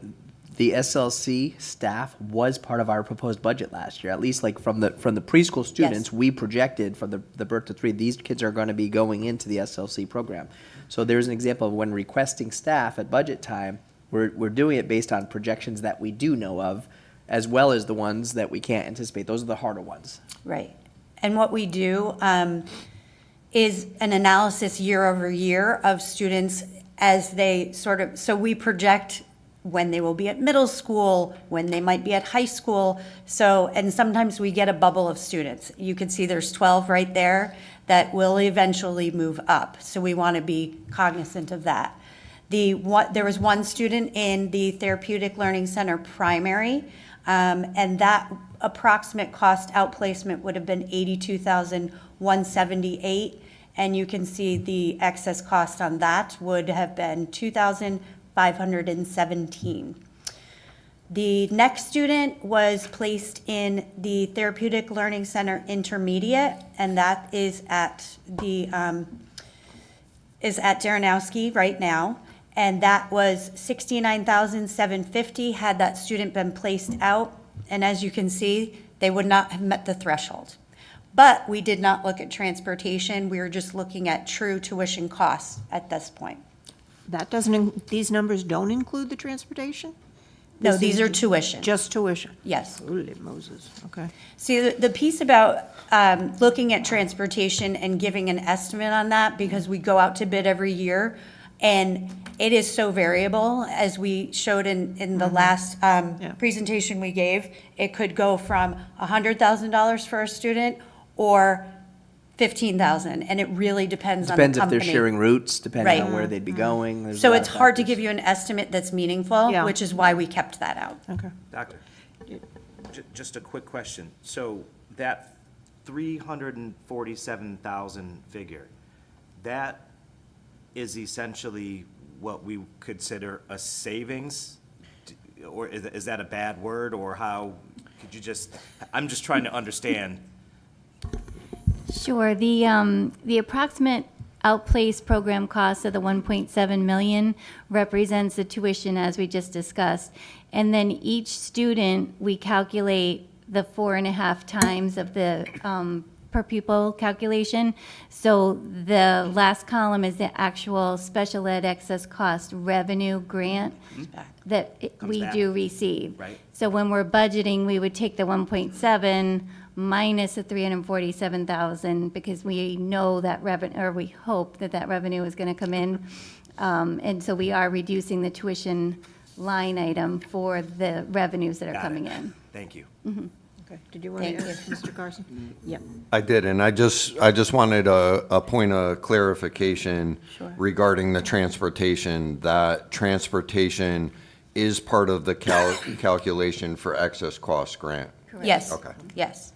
The SLC staff was part of our proposed budget last year, at least like from the preschool students, we projected from the birth to 3, these kids are going to be going into the SLC program. So there's an example of when requesting staff at budget time, we're doing it based on projections that we do know of, as well as the ones that we can't anticipate. Those are the harder ones. Right. And what we do is an analysis year over year of students as they so we project when they will be at middle school, when they might be at high school. So, and sometimes we get a bubble of students. You can see there's 12 right there that will eventually move up. So we want to be cognizant of that. There was one student in the Therapeutic Learning Center primary, and that approximate cost outplacement would have been $82,178. And you can see the excess cost on that would have been $2,517. The next student was placed in the Therapeutic Learning Center Intermediate, and that is at Daranowski right now. And that was $69,750 had that student been placed out. And as you can see, they would not have met the threshold. But we did not look at transportation. We were just looking at true tuition costs at this point. That doesn't, these numbers don't include the transportation? No, This these is are tuition. Just tuition? Yes. Holy Moses, okay. See, the piece about looking at transportation and giving an estimate on that, because we go out to bid every year, and it is so variable, as we showed in the last presentation we gave. It could go from $100,000 for a student or $15,000, and it really depends on the Depends if company. they're sharing routes, depending on Right. where they'd be going. There's a So lot it's of hard to factors. give you an estimate that's meaningful, Yeah. which is why we kept that out. Okay. Doctor, just a quick question. So that 347,000 figure, that is essentially what we consider a savings? Or is that a bad word, or how, could you just, I'm just trying to understand. Sure. The approximate outplaced program cost of the 1.7 million represents the tuition as we just discussed. And then each student, we calculate the 4.5 times of the per pupil calculation. So the last column is the actual special ed excess cost revenue grant that we back. do receive. Right. So when we're budgeting, we would take the 1.7 minus the 347,000, because we know that revenue, or we hope that that revenue is going to come in. And so we are reducing the tuition line item for the revenues that are Got it. coming in. Thank you. Okay, did you want to Thank ask, Mr. Carson? Yep. I did, and I just wanted a point of clarification regarding the transportation. That transportation is part of the calculation for excess cost grant. Yes. Okay. Yes.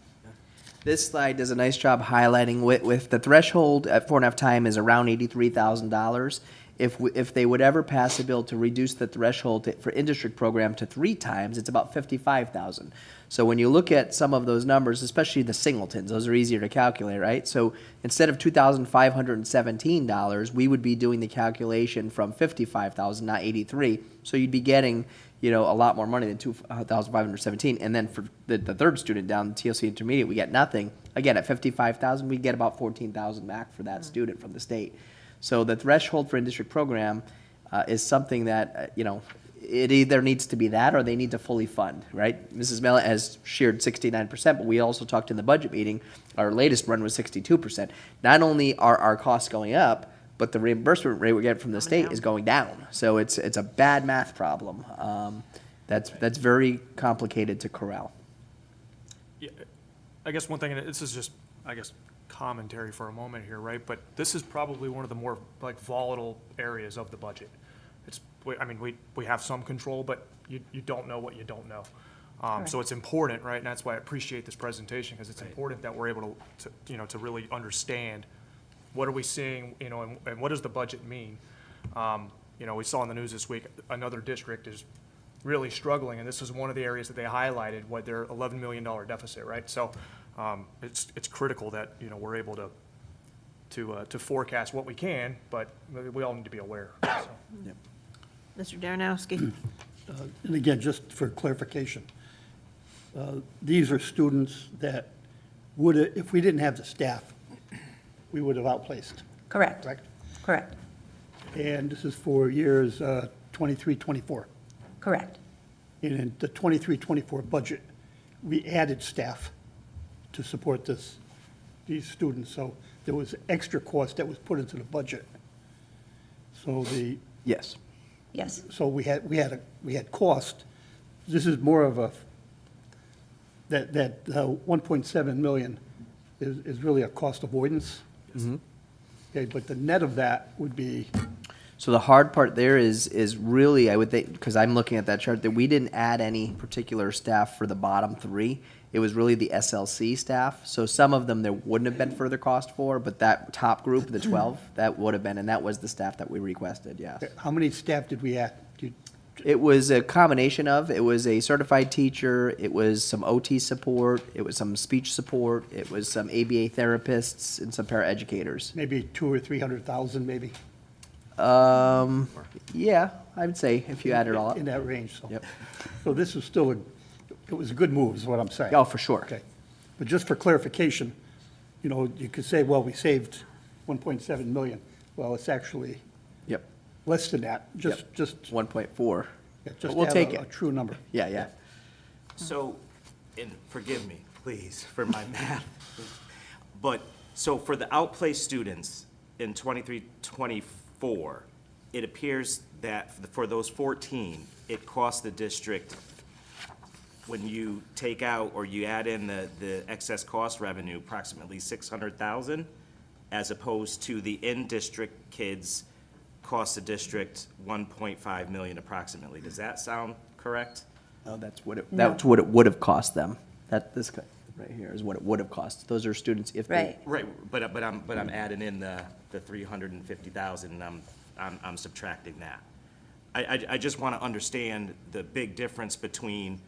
This slide does a nice job highlighting with the threshold at 4.5 time is around $83,000. If they would ever pass a bill to reduce the threshold for in-district program to 3 times, it's about $55,000. So when you look at some of those numbers, especially the singletons, those are easier to calculate, right? So instead of $2,517, we would be doing the calculation from $55,000, not 83. So you'd be getting, a lot more money than $2,517. And then for the third student down, the TLC Intermediate, we get nothing. Again, at $55,000, we get about $14,000 back for that student from the state. So the threshold for in-district program is something that, it either needs to be that or they need to fully fund, right? Mrs. Mellon has shared 69%, but we also talked in the budget meeting, our latest run was 62%. Not only are our costs going up, but the reimbursement rate we get from the state is going down. So it's a bad math problem. That's very complicated to corral. Yeah, I guess one thing, and this is just, commentary for a moment here, right? But this is probably one of the more volatile areas of the budget. We have some control, but you don't know what you don't know. So it's important, right? And that's why I appreciate this presentation, because it's important that we're able to really understand what are we seeing, and what does the budget mean? We saw in the news this week, another district is really struggling, and this is one of the areas that they highlighted, what their $11 million deficit, right? So it's critical that, we're able to forecast what we can, but we all need to be aware. So. Mr. Daranowski? And again, just for clarification, these are students that would, if we didn't have the staff, we would have outplaced, Correct, correct? correct, And this is for years 23, 24. correct. And in the 23, 24 budget, we added staff to support these students. So there was extra cost that was put into the budget. So Yes. Yes, so we had cost. This is more of a, that 1.7 million is really a cost avoidance. Okay, but the net of that would be, So the hard part there is really, I would think, because I'm looking at that chart, that we didn't add any particular staff for the bottom three. It was really the SLC staff. So some of them there wouldn't have been further cost for, but that top group, the 12, that would have been, and that was the staff that we requested, yes. how many staff did we add? It was a combination of, it was a certified teacher, it was some OT support, it was some speech support, it was some ABA therapists, and some paraeducators. Maybe 200,000 or 300,000, maybe, Yeah, I would say if you add it all up. in that range, so. Yep. So this was still it was a good move, is what I'm saying. Oh, for sure. Okay. But just for clarification, you could say, well, we saved 1.7 million. Well, it's actually Yep. less than that, just 1.4. yeah, just We'll to take have a it. true number. Yeah, yeah. So, and forgive me, please, for my math. But, so for the outplaced students in 23, 24, it appears that for those 14, it cost the district, when you take out or you add in the excess cost revenue, approximately 600,000, as opposed to the in-district kids cost the district 1.5 million approximately. Does that sound correct? No, that's what it, No. that's what it would have cost them. This right here is what it would have cost. Those are students if they. right. Right, but I'm adding in the 350,000, and I'm subtracting that. I just want to understand the big difference between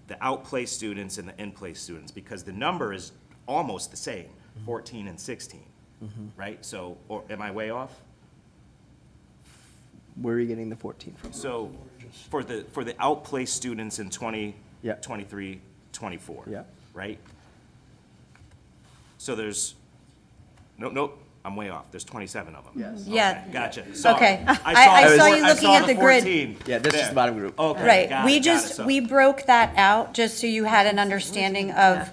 the outplaced students and the in-place students, because the number is almost the same, 14 and 16, right? So, or am I way off? Where are you getting the 14 from? So, for the outplaced students in 20, Yeah. 23, 24. Yeah. Right? So there's, nope, I'm way off. There's 27 of them. Yes. Yeah. Okay, gotcha. Sorry. Okay. I the saw four- you I looking saw at the grid. 14 Yeah, this is there. the bottom group. Okay. Right, got we it, just, so- we broke that out, just so you had an understanding of,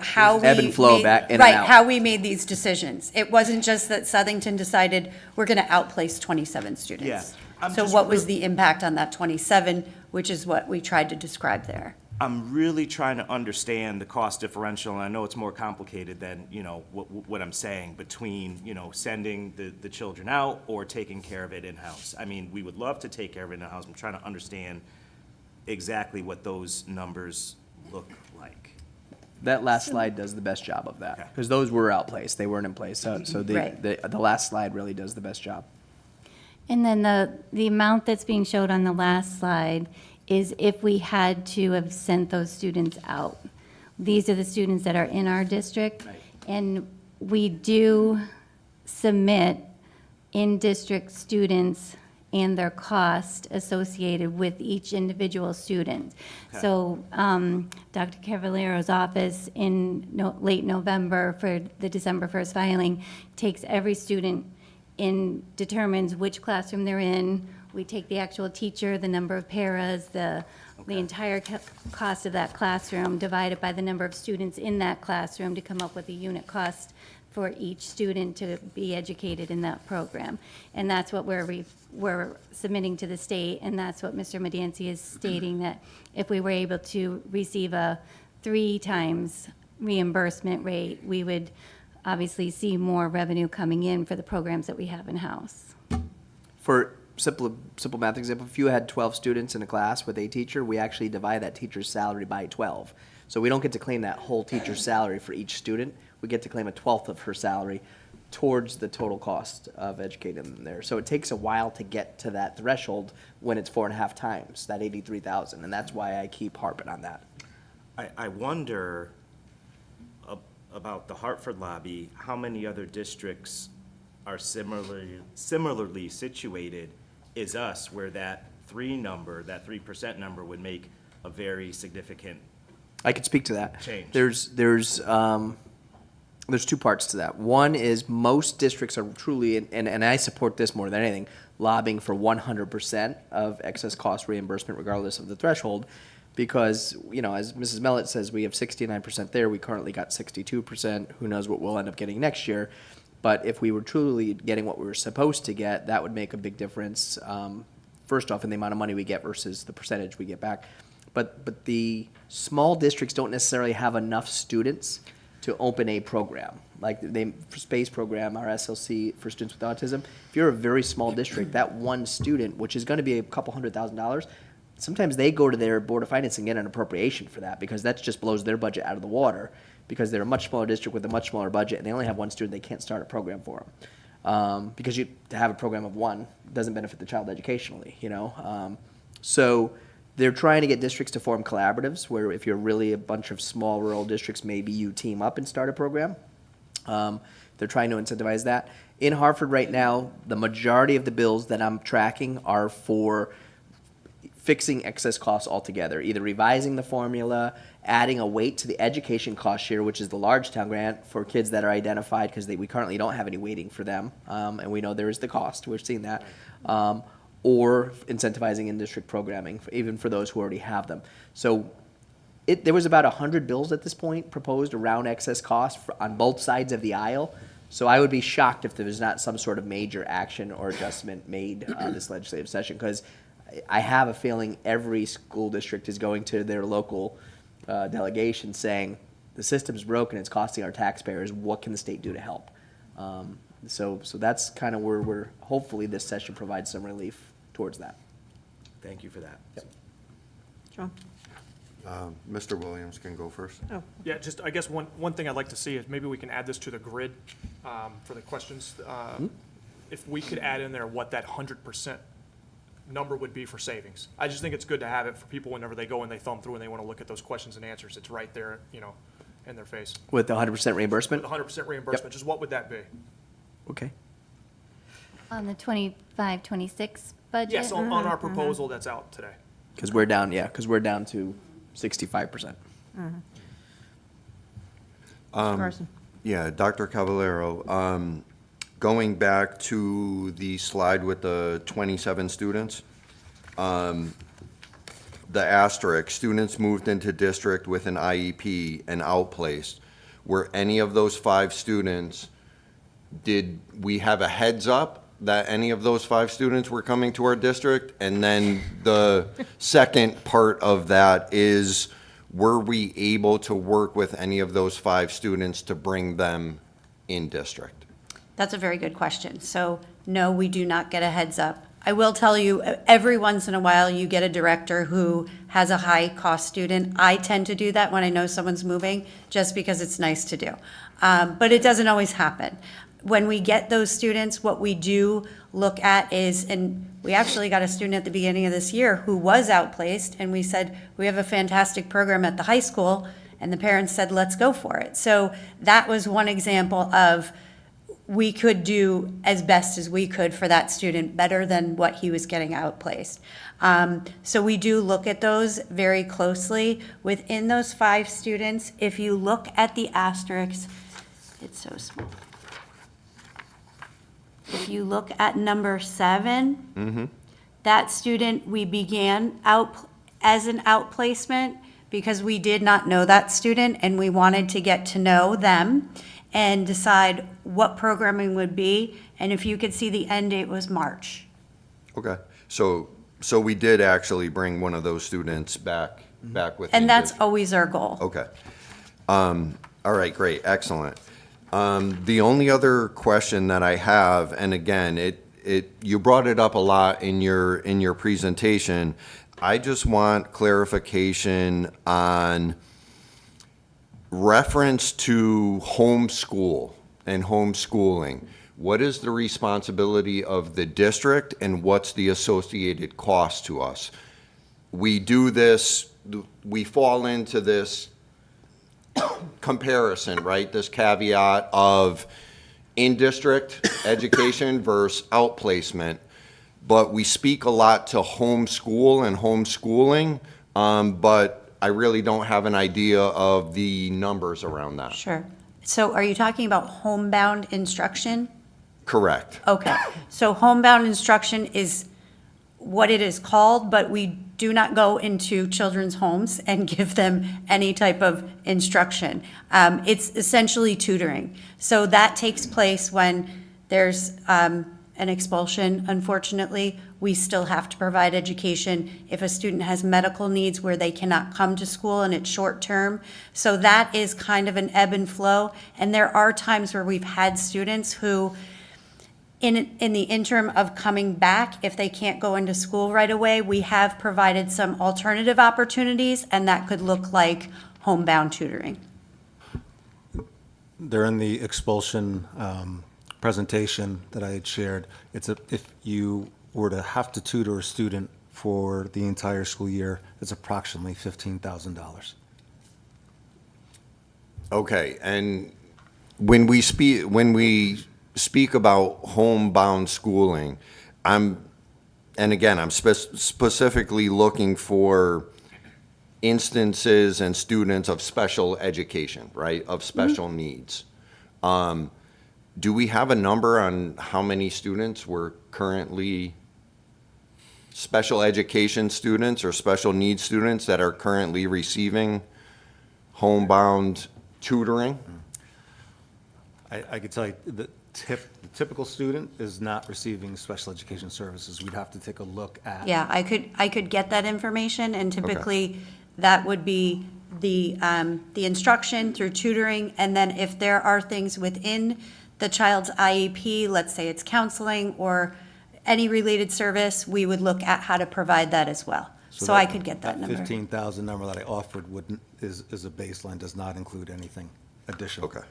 how we. Ebb and flow made- back in and Right, out. how we made these decisions. It wasn't just that Southington decided we're gonna outplace 27 students. Yeah, I'm So just what was the impact on that 27, which is what we tried to describe there? I'm really trying to understand the cost differential, and I know it's more complicated than, what I'm saying, between, sending the children out or taking care of it in-house. I mean, we would love to take care of it in-house. I'm trying to understand exactly what those numbers look like. That last slide does the best job of that, Okay. because those were outplaced, they weren't in place, so Right. the last slide really does the best job. And then the amount that's being showed on the last slide is if we had to have sent those students out. These are the students that are in our district. Right. And we do submit in-district students and their cost associated with each individual student. Okay. So Dr. Cavaliero's office in late November for the December 1st filing takes every student determines which classroom they're in. We take the actual teacher, the number of paras, the entire cost of that classroom, divided by the number of students in that classroom to come up with a unit cost for each student to be educated in that program. And that's what we're submitting to the state, and that's what Mr. Medancy is stating, that if we were able to receive a 3 times reimbursement rate, we would obviously see more revenue coming in for the programs that we have in-house. For simple math example, if you had 12 students in a class with a teacher, we actually divide that teacher's salary by 12. So we don't get to claim that whole teacher's salary for each student. We get to claim a 12th of her salary towards the total cost of educating them there. So it takes a while to get to that threshold when it's 4.5 times, that 83,000, and that's why I keep harping on that. I wonder about the Hartford lobby, how many other districts are similarly situated as us, where that that 3% number would make a very significant I could speak to that. change. There's 2 parts to that. One is most districts are truly, and I support this more than anything, lobbying for 100% of excess cost reimbursement regardless of the threshold, because, you know, as Mrs. Mellett says, we have 69% there. We currently got 62%. Who knows what we'll end up getting next year? But if we were truly getting what we were supposed to get, that would make a big difference. First off, in the amount of money we get versus the percentage we get back. But the small districts don't necessarily have enough students to open a program. Like for SPACE program, our SLC for students with autism, if you're a very small district, that one student, which is gonna be a couple $100,000, sometimes they go to their Board of Finance and get an appropriation for that, because that just blows their budget out of the water, because they're a much smaller district with a much smaller budget, and they only have one student, they can't start a program for them. Because to have a program of one doesn't benefit the child educationally, you know? So they're trying to get districts to form collaboratives, where if you're really a bunch of small rural districts, maybe you team up and start a program. They're trying to incentivize that. In Hartford right now, the majority of the bills that I'm tracking are for fixing excess costs altogether, either revising the formula, adding a weight to the education cost share, which is the large town grant for kids that are identified, because we currently don't have any weighting for them, and we know there is the cost, we've seen that, or incentivizing in-district programming, even for those who already have them. So there was about 100 bills at this point proposed around excess cost on both sides of the aisle. So I would be shocked if there was not some sort of major action or adjustment made this legislative session, because I have a feeling every school district is going to their local delegation saying, the system's broken, it's costing our taxpayers, what can the state do to help? So that's kind of where hopefully this session provides some relief towards that. Thank you for that. Yep. John? Mr. Williams can go first. Oh, Yeah, just, I guess one thing I'd like to see is maybe we can add this to the grid for the questions. If we could add in there what that 100% number would be for savings. I just think it's good to have it for people whenever they go and they thumb through and they want to look at those questions and answers. It's right there, you know, in their face. With the 100% reimbursement? With 100% reimbursement, just what would that be? Okay. On the 25-26 budget? Yes, on our proposal that's out today. Because we're down to 65%. Carson? Yeah, Dr. Cavallero, going back to the slide with the 27 students, the asterisk, students moved into district with an IEP and outplaced. Were any of those 5 students, did we have a heads up that any of those 5 students were coming to our district? And then the second part of that is, were we able to work with any of those 5 students to bring them in district? That's a very good question. So, no, we do not get a heads up. I will tell you, every once in a while, you get a director who has a high-cost student. I tend to do that when I know someone's moving, just because it's nice to do. But it doesn't always happen. When we get those students, what we do look at is, and we actually got a student at the beginning of this year who was outplaced, and we said, we have a fantastic program at the high school, and the parents said, let's go for it. So that was one example of, we could do as best as we could for that student, better than what he was getting outplaced. So we do look at those very closely. Within those 5 students, if you look at the asterisks, it's so small. If you look at number 7, that student, we began out as an outplacement because we did not know that student, and we wanted to get to know them and decide what programming would be. And if you could see, the end date was March. Okay, so we did actually bring one of those students back with. And that's always our goal. Okay. All right, great, excellent. The only other question that I have, and again, you brought it up a lot in your presentation. I just want clarification on reference to homeschool and homeschooling. What is the responsibility of the district, and what's the associated cost to us? We do this, we fall into this comparison, right? This caveat of in-district education versus outplacement. but we speak a lot to homeschool and homeschooling, but I really don't have an idea of the numbers around that. Sure. So are you talking about homebound instruction? Correct. Okay, so homebound instruction is what it is called, but we do not go into children's homes and give them any type of instruction. It's essentially tutoring. So that takes place when there's an expulsion, unfortunately. We still have to provide education if a student has medical needs where they cannot come to school and it's short-term. So that is kind of an ebb and flow. And there are times where we've had students who, in the interim of coming back, if they can't go into school right away, we have provided some alternative opportunities, and that could look like homebound tutoring. During the expulsion presentation that I had shared, if you were to have to tutor a student for the entire school year, it's approximately $15,000. Okay, and when we speak about homebound schooling, I'm specifically looking for instances and students of special education, right, of special needs. Do we have a number on how many students were currently special education students or special needs students that are currently receiving homebound tutoring? I could tell you the typical student is not receiving special education services. We'd have to take a look at. Yeah, I could get that information, and typically that would be the instruction through tutoring, and then if there are things within the child's IEP, let's say it's counseling or any related service, we would look at how to provide that as well. So I could get that number. 15,000 number that I offered is a baseline, does not include anything additional. Okay,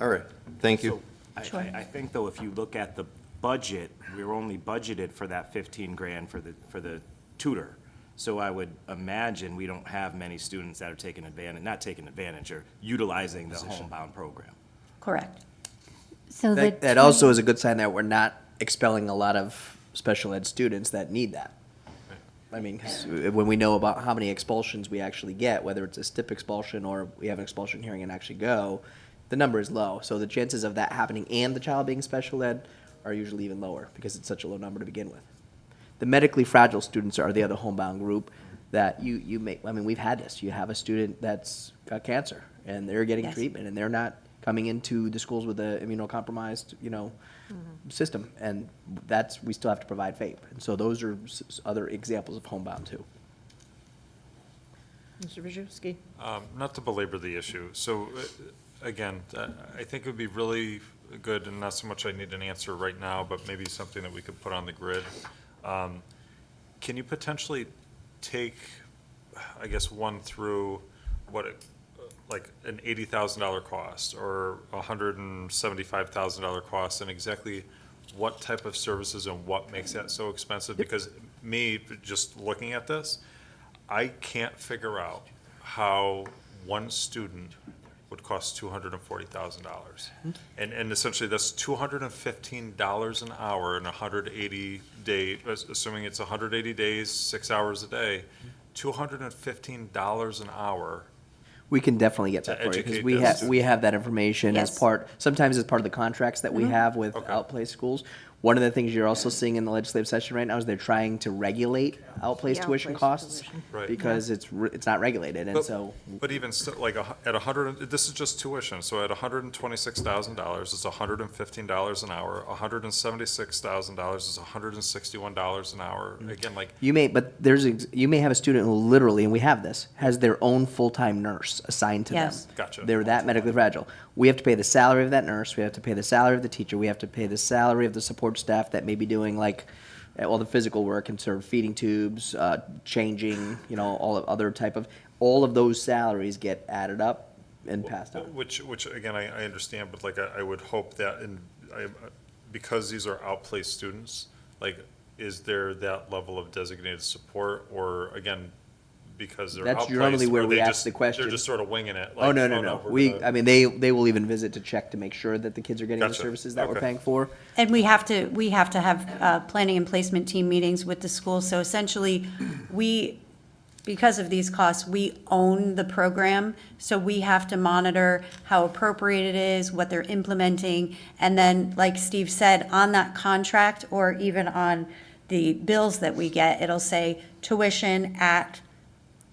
all right, thank you. I think, though, if you look at the budget, we're only budgeted for that 15 grand for the tutor. So I would imagine we don't have many students that are not taking advantage, or utilizing the homebound program. Correct. So the That also is a good sign that we're not expelling a lot of special ed students that need that. I mean, 'cause when we know about how many expulsions we actually get, whether it's a STIP expulsion or we have an expulsion hearing and actually go, the number is low. So the chances of that happening and the child being special ed are usually even lower because it's such a low number to begin with. The medically fragile students are the other homebound group that you may, I mean, we've had this. You have a student that's got cancer and they're getting Yes. treatment and they're not coming into the schools with the immunocompromised, system. And we still have to provide FAPE. And so those are other examples of homebound too. Mr. Brzezowski? Not to belabor the issue, so, again, I think it would be really good, and not so much I need an answer right now, but maybe something that we could put on the grid. Can you potentially take, I guess, one through like an $80,000 cost or $175,000 cost, and exactly what type of services and what makes that so expensive? Because just looking at this, I can't figure out how one student would cost $240,000. And essentially, that's $215 an hour in 180 day, assuming it's 180 days, 6 hours a day, $215 an hour. We can definitely get that for you, because we have that information as Yes. sometimes as part of the contracts that we have with outplaced schools. One of the things you're also seeing in the legislative session right now is they're trying to regulate outplaced tuition costs. Right. Because it's not regulated, and so. But even still, like, at this is just tuition, so at $126,000, it's $115 an hour, $176,000 is $161 an hour, again, like. You may have a student who literally, and we have this, has their own full-time nurse assigned to them. Yes. Gotcha. They're that medically fragile. We have to pay the salary of that nurse, we have to pay the salary of the teacher, we have to pay the salary of the support staff that may be doing all the physical work and sort of feeding tubes, changing, all of those salaries get added up and passed on. Which again, I understand, but I would hope that, because these are outplaced students, is there that level of designated support, or again, because they're That's outplaced? normally where or we they ask just- the question. They're just sort of winging it? Oh, like, no, no, no. we're We, gonna- I mean, they will even visit to check to make sure that the kids are getting the Gotcha. services that we're Okay. paying for. And we have to have planning and placement team meetings with the school. So essentially, because of these costs, we own the program. So we have to monitor how appropriate it is, what they're implementing. And then, like Steve said, on that contract or even on the bills that we get, it'll say tuition at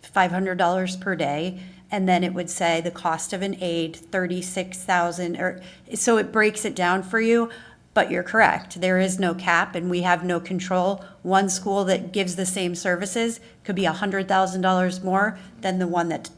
$500 per day. And then it would say the cost of an aide, 36,000, or, so it breaks it down for you. But you're correct, there is no cap and we have no control. One school that gives the same services could be $100,000 more than the one that,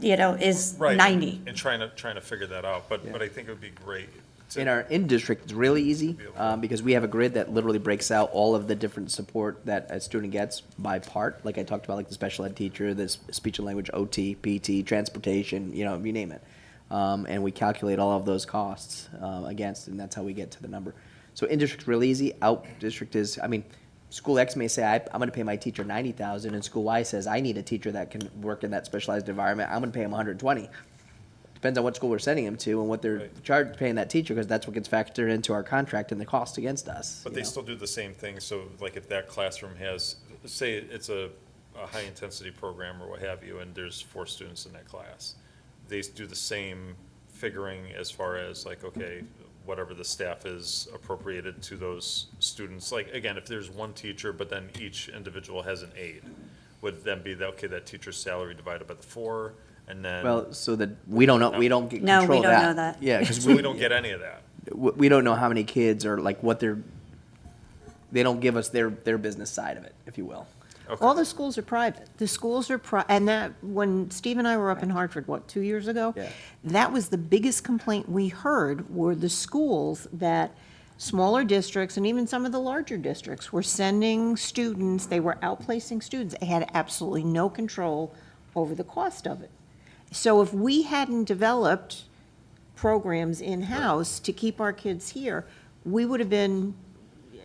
is Right, 90. And trying to figure that out, but I think it would be great to. In our in-district, it's really easy, because we have a grid that literally breaks out all of the different support that a student gets by part. Like I talked about, like the special ed teacher, the speech and language, OT, PT, transportation, you name it. And we calculate all of those costs, against, and that's how we get to the number. So in-district's really easy. Out-district is, school X may say, I'm gonna pay my teacher $90,000, and school Y says, I need a teacher that can work in that specialized environment, I'm gonna pay him $120,000. Depends on what school we're sending them to and what they're paying that teacher, because that's what gets factored into our contract and the cost against us. But they still do the same thing, so like if that classroom has, say it's a high-intensity program or what have you, and there's 4 students in that class, they do the same figuring as far as like, okay, whatever the staff is appropriated to those students. Like, again, if there's one teacher, but then each individual has an aide, would then be that, okay, that teacher's salary divided by the 4, and then. Well, so that, we don't know, we don't get No, control we of don't that. know that. Yeah, because So we don't get any of that. we don't know how many kids are, like, what they don't give us their business side of it, if you will. All the schools are private. The schools are and that, when Steve and I were up in Hartford, 2 years ago? Yeah. That was the biggest complaint we heard, were the schools that smaller districts and even some of the larger districts were sending students, they were outplacing students. They had absolutely no control over the cost of it. So if we hadn't developed programs in-house to keep our kids here, we would have been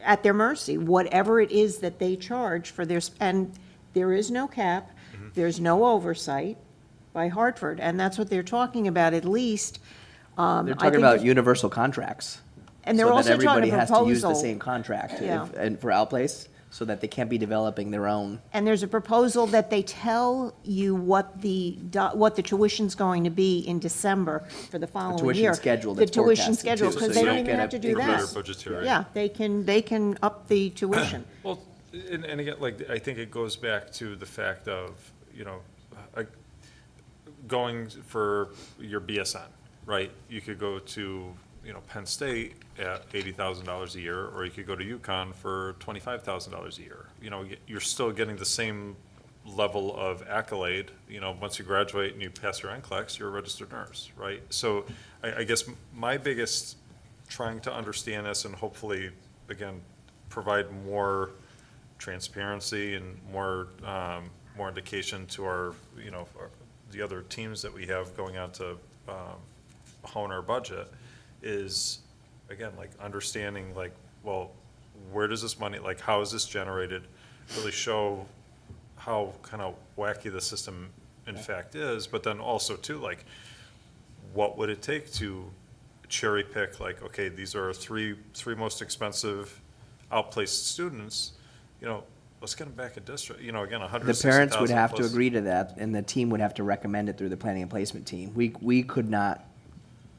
at their mercy, whatever it is that they charge for their, and there is no cap, there's no oversight by Hartford, and that's what they're talking about, at least. They're I talking think about there's- universal contracts. And they're also talking So that everybody a has to use the proposal. same contract Yeah. and for outplace, so that they can't be developing their own. And there's a proposal that they tell you what the tuition's going to be in December for the following tuition year. schedule The that's tuition forecasted, schedule, too, because so they you don't don't even get have a to do better that. budgetary. Yeah, they can up the tuition. Well, and again, like, I think it goes back to the fact of, going for your BSN, right? You could go to, Penn State at $80,000 a year, or you could go to UConn for $25,000 a year. You're still getting the same level of accolade, once you graduate and you pass your NCLEX, you're a registered nurse, right? So I guess my biggest, trying to understand this and hopefully, again, provide more transparency and more indication to our, the other teams that we have going out to hone our budget is, again, like, understanding, like, well, where does this money, like, how is this generated? Really show how kind of wacky the system in fact is, but then also too, like, what would it take to cherry pick, like, okay, these are three most expensive outplaced students, let's get them back in district, again, The 160,000 parents would have to plus. agree to that, and the team would have to recommend it through the planning and placement team. We could not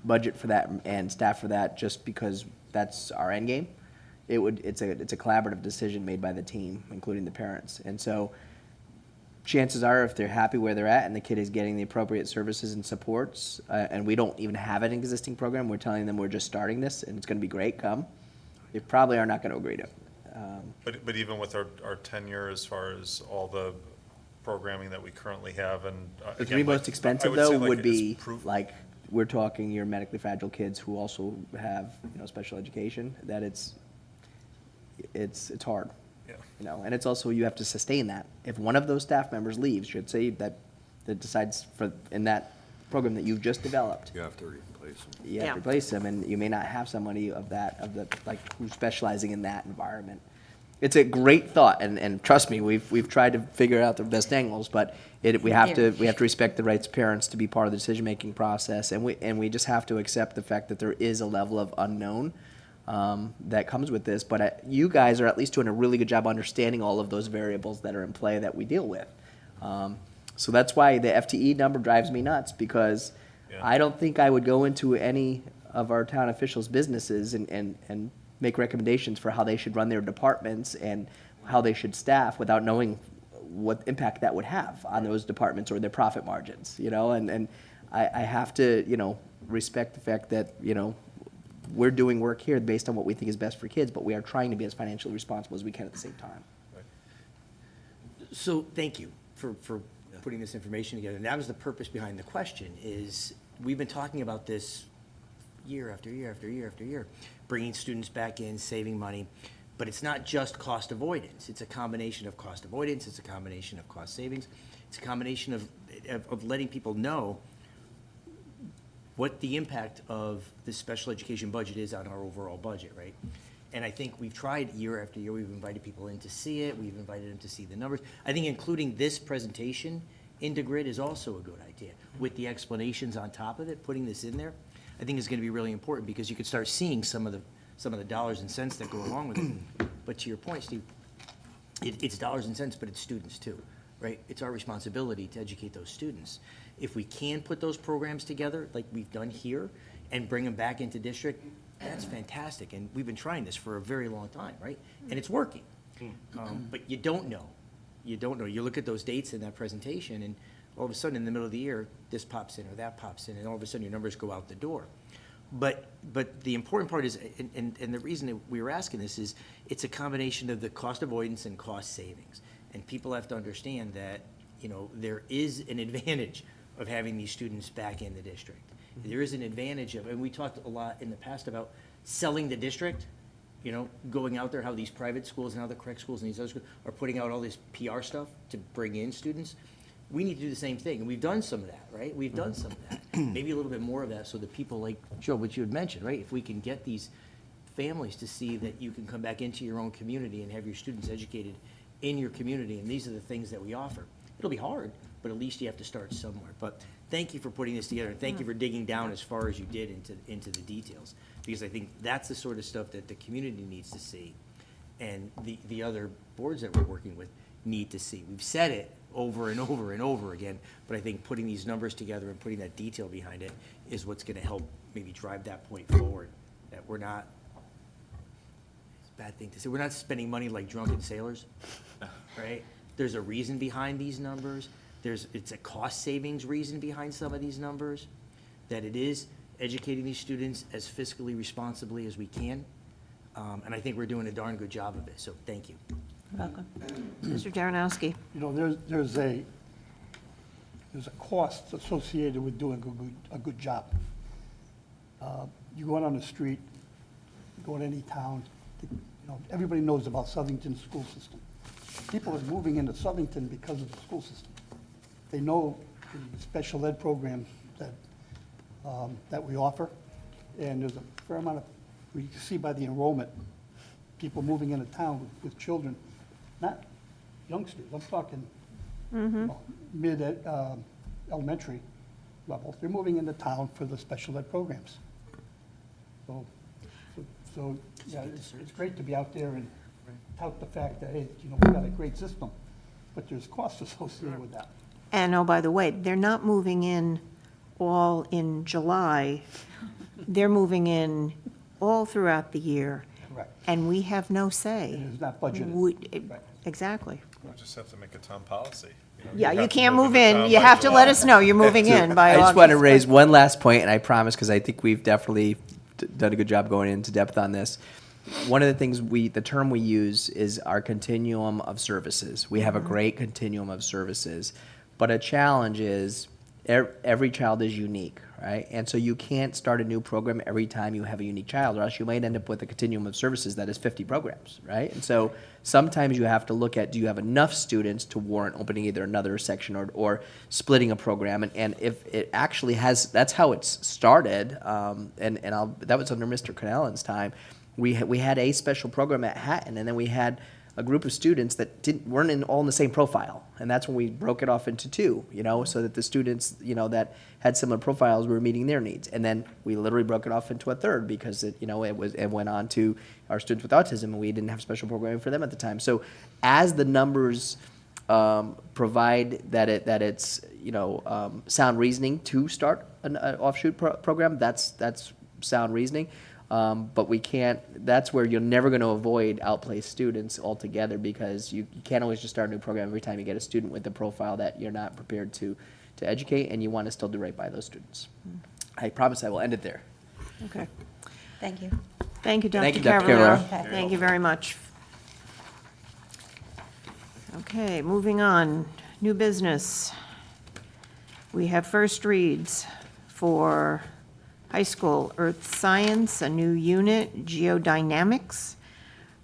budget for that and staff for that just because that's our end game. It's a collaborative decision made by the team, including the parents. And so chances are, if they're happy where they're at and the kid is getting the appropriate services and supports, and we don't even have an existing program, we're telling them we're just starting this and it's gonna be great, come, they probably are not gonna agree to it. But even with our tenure, as far as all the programming that we currently have, and The again, three like, most expensive, I though, say, like, would it's be, proof- like, we're talking your medically fragile kids who also have, special education, that it's hard. Yeah. And it's also, you have to sustain that. If one of those staff members leaves, should say that decides in that program that you've just developed, You have to replace them. you have to Yeah. replace them, and you may not have somebody who's specializing in that environment. It's a great thought, and trust me, we've tried to figure out the best angles, but we have to respect the rights of parents to be part of the decision-making process, and we just have to accept the fact that there is a level of unknown that comes with this. But you guys are at least doing a really good job understanding all of those variables that are in play that we deal with. So that's why the FTE number drives me nuts, because I don't think I would go into any of our town officials' businesses and make recommendations for how they should run their departments and how they should staff without knowing what impact that would have on those departments or their profit margins, and I have to, respect the fact that, we're doing work here based on what we think is best for kids, but we are trying to be as financially responsible as we can at the same time. So, thank you for putting this information together. And that was the purpose behind the question, is we've been talking about this year after year after year after year, bringing students back in, saving money. But it's not just cost avoidance. It's a combination of cost avoidance. It's a combination of cost savings. It's a combination of letting people know what the impact of the special education budget is on our overall budget, right? And I think we've tried year after year. We've invited people in to see it. We've invited them to see the numbers. I think including this presentation into Grid is also a good idea. With the explanations on top of it, putting this in there, I think is going to be really important, because you could start seeing some of the dollars and cents that go along with it. But to your point, Steve, it's dollars and cents, but it's students too, right? It's our responsibility to educate those students. If we can put those programs together like we've done here and bring them back into district, that's fantastic. And we've been trying this for a very long time, right? And it's working. But you don't know. You don't know. You look at those dates in that presentation, and all of a sudden in the middle of the year, this pops in or that pops in, and all of a sudden your numbers go out the door. But the important part is, and the reason that we were asking this is, it's a combination of the cost avoidance and cost savings. And people have to understand that, there is an advantage of having these students back in the district. There is an advantage of, and we talked a lot in the past about selling the district, going out there, how these private schools and how the correct schools and these other schools are putting out all this PR stuff to bring in students. We need to do the same thing, and we've done some of that, right? We've done some of that, maybe a little bit more of that, so that people like Joe, which you had mentioned, right? If we can get these families to see that you can come back into your own community and have your students educated in your community, and these are the things that we offer. It'll be hard, but at least you have to start somewhere. But thank you for putting this together, and thank you for digging down as far as you did into the details, because I think that's the sort of stuff that the community needs to see, and the other boards that we're working with need to see. We've said it over and over and over again, but I think putting these numbers together and putting that detail behind it is what's going to help maybe drive that point forward, that we're not, it's a bad thing to say, we're not spending money like drunken sailors, right? There's a reason behind these numbers. It's a cost savings reason behind some of these numbers, that it is educating these students as fiscally responsibly as we can. And I think we're doing a darn good job of it, so thank you. Welcome. Mr. Jaranowski. There's a cost associated with doing a good job. You go out on the street, you go to any town, everybody knows about Southington's school system. People are moving into Southington because of the school system. They know the special ed programs that we offer, and there's a fair amount of, we see by the enrollment, people moving into town with children, not youngsters, I'm talking elementary level. They're moving into town for the special ed programs. So yeah, it's great to be out there and tout the fact that, hey, we've got a great system, but there's costs associated with that. And oh, by the way, they're not moving in all in July. They're moving in all throughout the year. Correct. And we have no say. And it's not budgeted. Right. Exactly. We'll just have to make a town policy. Yeah, you have to can't move into in. town You by have to July. let us know you're moving in by I August. just want to raise one last point, and I promise, because I think we've definitely done a good job going into depth on this. One of the things the term we use is our continuum of services. We have a great continuum of services, but a challenge is every child is unique, right? And so you can't start a new program every time you have a unique child, or else you might end up with a continuum of services that is 50 programs, right? And so sometimes you have to look at, do you have enough students to warrant opening either another section or splitting a program? And if it actually has, that's how it's started, that was under Mr. Connellan's time. We had a special program at Hatton, and then we had a group of students that weren't all in the same profile. And that's when we broke it off into two, so that the students, that had similar profiles were meeting their needs. And then we literally broke it off into a third because it went on to our students with autism, and we didn't have special programming for them at the time. So as the numbers provide that it's sound reasoning to start an offshoot program, that's sound reasoning. But we can't, that's where you're never going to avoid outplaced students altogether, because you can't always just start a new program every time you get a student with a profile that you're not prepared to educate, and you want to still do right by those students. I promise I will end it there. Okay. Thank you. Thank you, Dr. Thank you, Dr. Cavallaro. Cavallaro. Thank you very much. Okay, moving on. New business. We have first reads for high school earth science, a new unit, geodynamics.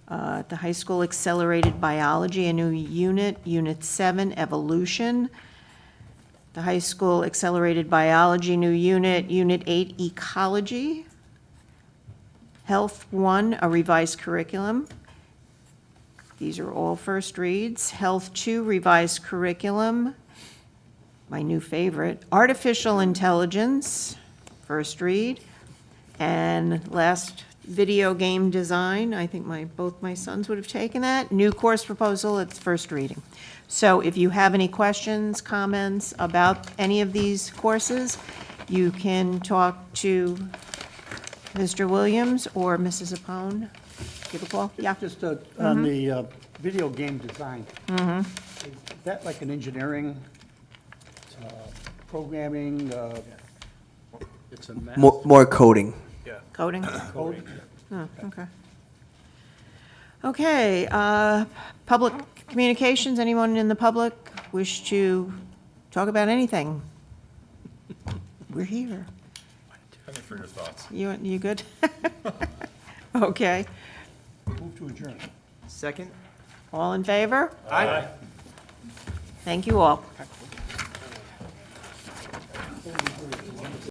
The high school accelerated biology, a new unit, Unit 7, evolution. The high school accelerated biology, new unit, Unit 8, ecology. Health 1, a revised curriculum. These are all first reads. Health 2, revised curriculum. My new favorite, artificial intelligence, first read. And last, video game design. I think both my sons would have taken that. New course proposal, it's first reading. So if you have any questions, comments about any of these courses, you can talk to Mr. Williams or Mrs. Apone. Give a call. Yeah. Just on the video game design. Is that like an engineering, programming? It's a math. More coding. Coding? Code? Oh, okay. Okay, public communications, anyone in the public wish to talk about anything? We're here. Any for your thoughts? You good? Okay. Move to adjourn. Second? All in favor? Aye. Thank you all.